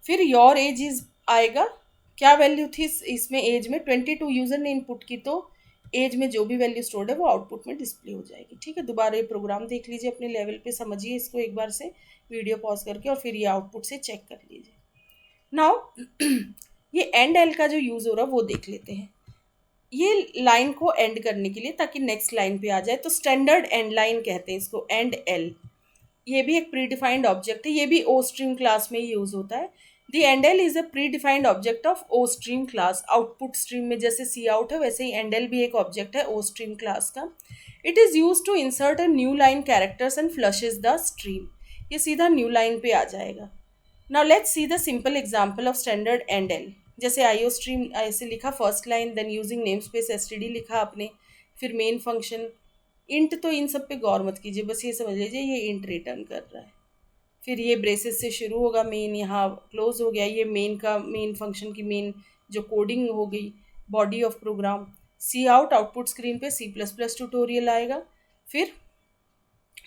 फिर योर एज इज आएगा, क्या वैल्यू थी इसमें एज में, 22 यूज़र ने इनपुट की, तो एज में जो भी वैल्यू स्टोर्ड है वो आउटपुट में डिस्प्ले हो जाएगी। ठीक है, दोबारा ये प्रोग्राम देख लीजिए अपने लेवल पे, समझिए इसको एक बार से वीडियो पॉज करके, और फिर ये आउटपुट से चेक कर लीजिए। नाउ ये एंड एल का जो यूज़ हो रहा है वो देख लेते हैं। ये लाइन को एंड करने के लिए, ताकि नेक्स्ट लाइन पे आ जाए, तो स्टैंडर्ड एंड लाइन कहते हैं इसको, एंड एल। ये भी एक प्री डिफाइंड ऑब्जेक्ट है, ये भी ओ स्ट्रीम क्लास में यूज होता है। The end L is a pre defined object of O stream class. Output stream में जैसे सी आउट है, वैसे ही एंड एल भी एक ऑब्जेक्ट है ओ स्ट्रीम क्लास का। It is use to insert a new line characters and flushes the stream. ये सीधा न्यू लाइन पे आ जाएगा। Now let's see the simple example of standard end L. जैसे आईओ स्ट्रीम ऐसे लिखा, first line, then using name space STD लिखा आपने, फिर मेन फंक्शन इंट। तो इन सब पे गौर मत कीजिए, बस ये समझ लीजिए ये इंट रिटर्न कर रहा है। फिर ये ब्रेसेस से शुरू होगा, मेन यहाँ क्लोज हो गया। ये मेन का, मेन फंक्शन की मेन जो कोडिंग हो गई, body of program. C out, output screen पे सी प्लस प्लस ट्यूटोरियल आएगा। फिर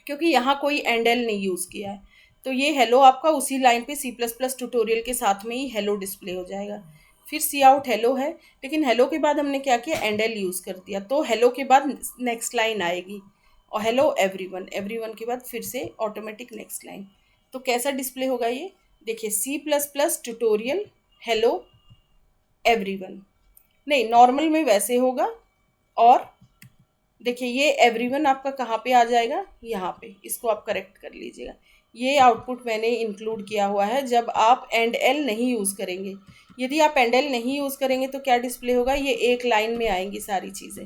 क्योंकि यहाँ कोई एंड एल नहीं यूज़ किया है, तो ये हेलो आपका उसी लाइन पे सी प्लस प्लस ट्यूटोरियल के साथ में ही हेलो डिस्प्ले हो जाएगा। फिर सी आउट हेलो है, लेकिन हेलो के बाद हमने क्या किया, एंड एल यूज़ कर दिया, तो हेलो के बाद नेक्स्ट लाइन आएगी। और हेलो एवरीवन, एवरीवन के बाद फिर से ऑटोमेटिक नेक्स्ट लाइन। तो कैसा डिस्प्ले होगा ये, देखिए, C plus plus tutorial hello everyone. नहीं, नॉर्मल में वैसे होगा। और देखिए, ये एवरीवन आपका कहाँ पे आ जाएगा, यहाँ पे। इसको आप करेक्ट कर लीजिएगा। ये आउटपुट मैंने इंक्लूड किया हुआ है जब आप एंड एल नहीं यूज़ करेंगे। यदि आप एंड एल नहीं यूज़ करेंगे तो क्या डिस्प्ले होगा, ये एक लाइन में आएंगी सारी चीज़ें,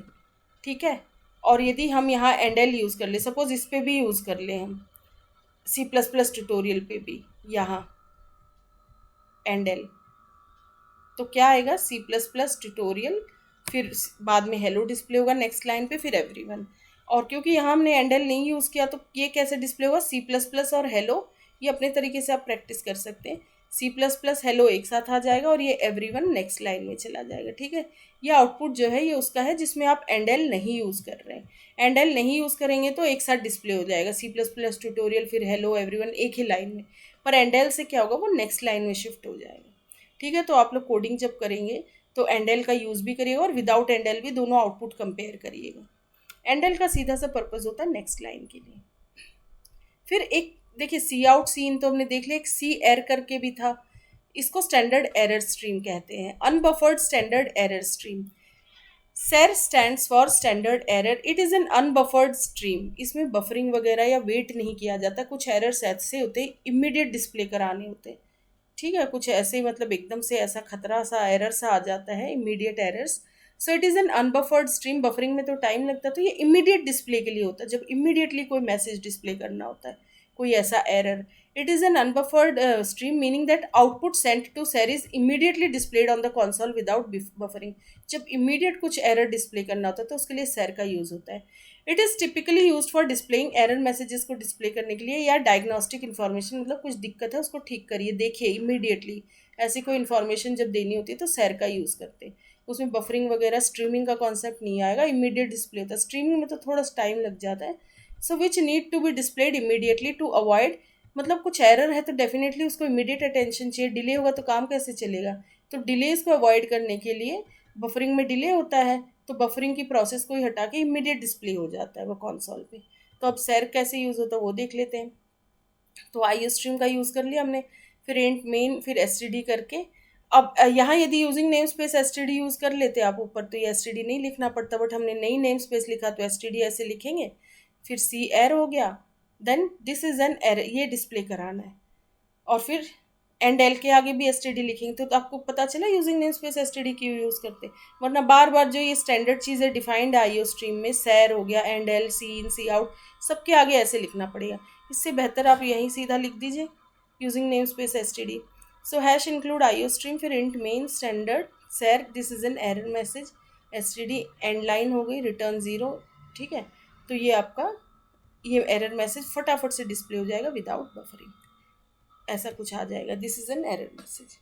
ठीक है। और यदि हम यहाँ एंड एल यूज़ कर ले, सपोज इस पे भी यूज़ कर ले हम, सी प्लस प्लस ट्यूटोरियल पे भी यहाँ एंड एल, तो क्या आएगा, सी प्लस प्लस ट्यूटोरियल, फिर बाद में हेलो डिस्प्ले होगा नेक्स्ट लाइन पे, फिर एवरीवन। और क्योंकि यहाँ हमने एंड एल नहीं यूज़ किया, तो ये कैसे डिस्प्ले होगा, सी प्लस प्लस और हेलो। ये अपने तरीके से आप प्रैक्टिस कर सकते हैं। सी प्लस प्लस हेलो एक साथ आ जाएगा, और ये एवरीवन नेक्स्ट लाइन में चला जाएगा, ठीक है। ये आउटपुट जो है ये उसका है जिसमें आप एंड एल नहीं यूज़ कर रहे हैं। एंड एल नहीं यूज़ करेंगे तो एक साथ डिस्प्ले हो जाएगा, सी प्लस प्लस ट्यूटोरियल फिर हेलो एवरीवन एक ही लाइन में। पर एंड एल से क्या होगा, वो नेक्स्ट लाइन में शिफ्ट हो जाएगा, ठीक है। तो आप लोग कोडिंग जब करेंगे तो एंडल का यूज़ भी करिएगा, और विदाउट एंडल भी, दोनों आउटपुट कंपेयर करिएगा। एंडल का सीधा सा पर्पज़ होता है नेक्स्ट लाइन के लिए। फिर एक देखिए, सी आउट सीन तो हमने देख लिया, एक सी एर करके भी था। इसको स्टैंडर्ड एरर स्ट्रीम कहते हैं, unbuffered standard error stream. Cerr stands for standard error. It is an unbuffered stream. इसमें बफरिंग वगैरह या वेट नहीं किया जाता। कुछ एरर्स ऐसे होते हैं इमीडिएट डिस्प्ले कराने होते हैं, ठीक है। कुछ ऐसे ही, मतलब एकदम से ऐसा खतरा सा एरर सा आ जाता है, immediate errors. So it is an unbuffered stream. Buffering में तो टाइम लगता है, तो ये इमीडिएट डिस्प्ले के लिए होता है, जब इमीडिएटली कोई मैसेज डिस्प्ले करना होता है, कोई ऐसा error. It is an unbuffered stream, meaning that output sent to cerr is immediately displayed on the console without buffering. जब इमीडिएट कुछ एरर डिस्प्ले करना होता है तो उसके लिए सेर का यूज़ होता है। It is typically use for displaying error messages को डिस्प्ले करने के लिए, या डायग्नोस्टिक इन्फॉर्मेशन, मतलब कुछ दिक्कत है उसको ठीक करिए, देखिए इमीडिएटली। ऐसी कोई इन्फॉर्मेशन जब देनी होती है तो सेर का यूज़ करते हैं। उसमें बफरिंग वगैरह, स्ट्रीमिंग का कॉन्सेप्ट नहीं आएगा, इमीडिएट डिस्प्ले होता है। स्ट्रीमिंग में तो थोड़ा सा टाइम लग जाता है। So which need to be displayed immediately to avoid, मतलब कुछ एरर है तो डेफिनेटली उसको इमीडिएट अटेंशन चाहिए। डिले होगा तो काम कैसे चलेगा, तो डिलेज को अवॉइड करने के लिए, बफरिंग में डिले होता है तो बफरिंग की प्रोसेस को ही हटा के इमीडिएट डिस्प्ले हो जाता है वो कंसोल पे। तो अब सेर कैसे यूज़ होता है वो देख लेते हैं। तो आई स्ट्रीम का यूज़ कर लिया हमने, फिर इंट मेन, फिर एस करके। अब यहाँ यदि using name space S use कर लेते आप ऊपर, तो ये एस नहीं लिखना पड़ता, बट हमने नई नेम स्पेस लिखा तो एस ऐसे लिखेंगे। फिर सी एर हो गया, देन दिस इज़ एन एर, ये डिस्प्ले कराना है। और फिर एंड एल के आगे भी एस लिखेंगे, तो आपको पता चला यूजिंग नेम स्पेस एस क्यों यूज़ करते हैं। वरना बार बार जो ये स्टैंडर्ड चीज़ें डिफाइंड आई स्ट्रीम में, सैर हो गया, end L, C in, C out, सबके आगे ऐसे लिखना पड़ेगा। इससे बेहतर आप यहीं सीधा लिख दीजिए, यूजिंग नेम स्पेस एस सो हैश इंक्लूड आई स्ट्रीम, फिर इंट मेन स्टैंडर्ड सैर, this is an error message, S and line हो गई, रिटर्न 0, ठीक है। तो ये आपका ये एरर मैसेज फटाफट से डिस्प्ले हो जाएगा विदाउट बफरिंग, ऐसा कुछ आ जाएगा, this is an error message,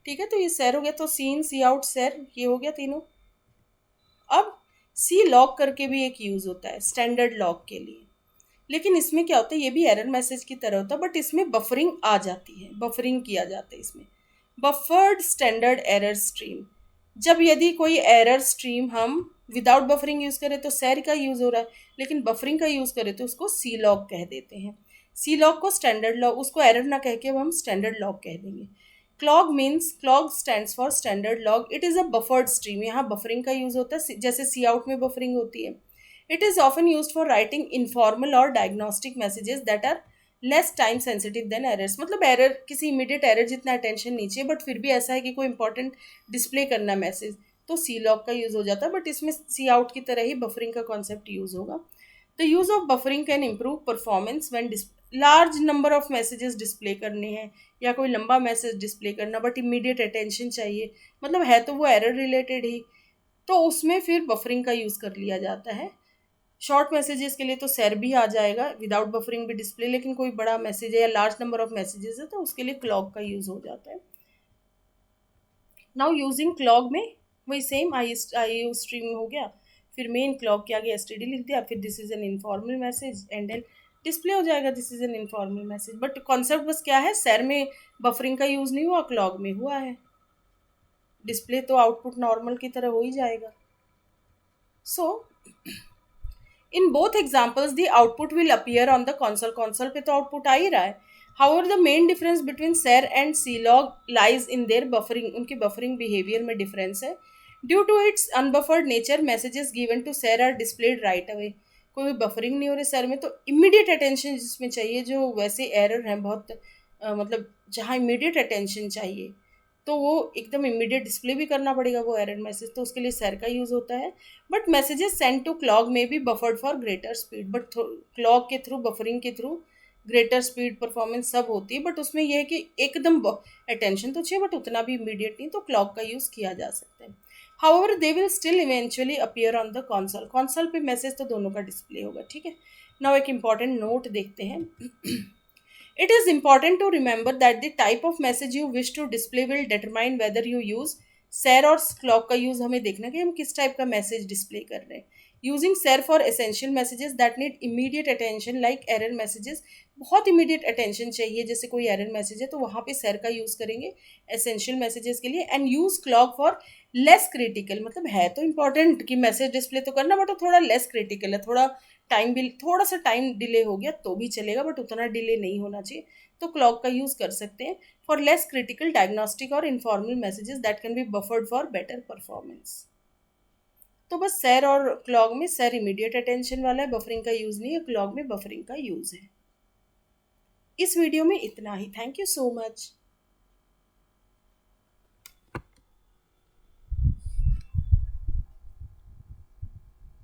ठीक है। तो ये सैर हो गया, तो सीन, सी आउट, सैर, ये हो गया तीनों। अब सी लॉग करके भी एक यूज़ होता है स्टैंडर्ड लॉग के लिए, लेकिन इसमें क्या होता है, ये भी एरर मैसेज की तरह होता है, बट इसमें बफरिंग आ जाती है, बफरिंग किया जाता है इसमें। बफर्ड स्टैंडर्ड एरर स्ट्रीम, जब यदि कोई एरर स्ट्रीम हम विदाउट बफरिंग यूज़ करें तो सैर का यूज़ हो रहा है, लेकिन बफरिंग का यूज़ करें तो उसको सी लॉग कह देते हैं। सी लॉग को स्टैंडर्ड लॉग, उसको एरर ना कह के वो हम स्टैंडर्ड लॉग कह देंगे। Clog means, clog stands for standard log, it is a buffered stream, यहाँ बफरिंग का यूज़ होता है जैसे सी आउट में बफरिंग होती है. It is often use for writing informal और diagnostic messages that are less time sensitive than errors. मतलब एरर, किसी इमीडिएट एरर जितना अटेंशन नहीं चाहिए बट फिर भी ऐसा है कि कोई इंपॉर्टेंट डिस्प्ले करना मैसेज, तो सी लॉग का यूज़ हो जाता है, बट इसमें सी आउट की तरह ही बफरिंग का कॉन्सेप्ट यूज़ होगा. The use of buffering can improve performance when large number of messages display करने हैं या कोई लंबा मैसेज डिस्प्ले करना बट इमीडिएट अटेंशन चाहिए, मतलब है तो वो एरर रिलेटेड ही, तो उसमें फिर बफरिंग का यूज़ कर लिया जाता है. शॉर्ट मैसेजेस के लिए तो सेर भी आ जाएगा विदाउट बफरिंग भी डिस्प्ले, लेकिन कोई बड़ा मैसेज है या लार्ज नंबर ऑफ मैसेजेस है तो उसके लिए क्लॉग का यूज़ हो जाता है. नाउ यूजिंग क्लॉग में वही सेम आई स्ट्रीम हो गया, फिर मेन क्लॉग के आगे एस लिख दिया, फिर this is an informal message and then display हो जाएगा this is an informal message. But concept बस क्या है, सेर में बफरिंग का यूज़ नहीं हुआ, क्लॉग में हुआ है. डिस्प्ले तो आउटपुट नॉर्मल की तरह हो ही जाएगा. So in both examples the output will appear on the console. console पे तो आउटपुट आ ही रहा है. However the main difference between cerr and C log lies in their buffering, उनकी बफरिंग बिहेवियर में डिफरेंस है. Due to its unbuffered nature messages given to cerr are displayed right away. कोई बफरिंग नहीं हो रही सेर में, तो इमीडिएट अटेंशन जिसमें चाहिए, जो वैसे एरर हैं बहुत मतलब जहाँ इमीडिएट अटेंशन चाहिए तो वो एकदम इमीडिएट डिस्प्ले भी करना पड़ेगा वो एरर मैसेज, तो उसके लिए सेर का यूज़ होता है. But messages send to clog may be buffered for greater speed, but clog के थ्रू, बफरिंग के थ्रू ग्रेटर स्पीड परफॉर्मेंस सब होती है, बट उसमें यह है कि एकदम अटेंशन तो चाहिए बट उतना भी इमीडिएट नहीं, तो क्लॉग का यूज़ किया जा सकता है. However they will still eventually appear on the console. Console पे मैसेज तो दोनों का डिस्प्ले होगा. ठीक है, नाउ एक इंपॉर्टेंट नोट देखते हैं. It is important to remember that the type of message you wish to display will determine whether you use SER और clock का यूज़ हमें देखना कि हम किस टाइप का मैसेज डिस्प्ले कर रहे हैं. Using SER for essential messages that need immediate attention like error messages, बहुत इमीडिएट अटेंशन चाहिए जैसे कोई एरर मैसेज है तो वहाँ पे SER का यूज़ करेंगे एसेंशियल मैसेजेस के लिए. And use clock for less critical, मतलब है तो इंपॉर्टेंट कि मैसेज डिस्प्ले तो करना बट वो थोड़ा लेस क्रिटिकल है, थोड़ा टाइम भी, थोड़ा सा टाइम डिले हो गया तो भी चलेगा बट उतना डिले नहीं होना चाहिए, तो क्लॉक का यूज़ कर सकते हैं फॉर लेस क्रिटिकल डायग्नोस्टिक और informal messages that can be buffered for better performance. तो बस सेर और क्लॉग में सेर इमीडिएट अटेंशन वाला है, बफरिंग का यूज़ नहीं है, क्लॉग में बफरिंग का यूज़ है. इस वीडियो में इतना ही. Thank you so much.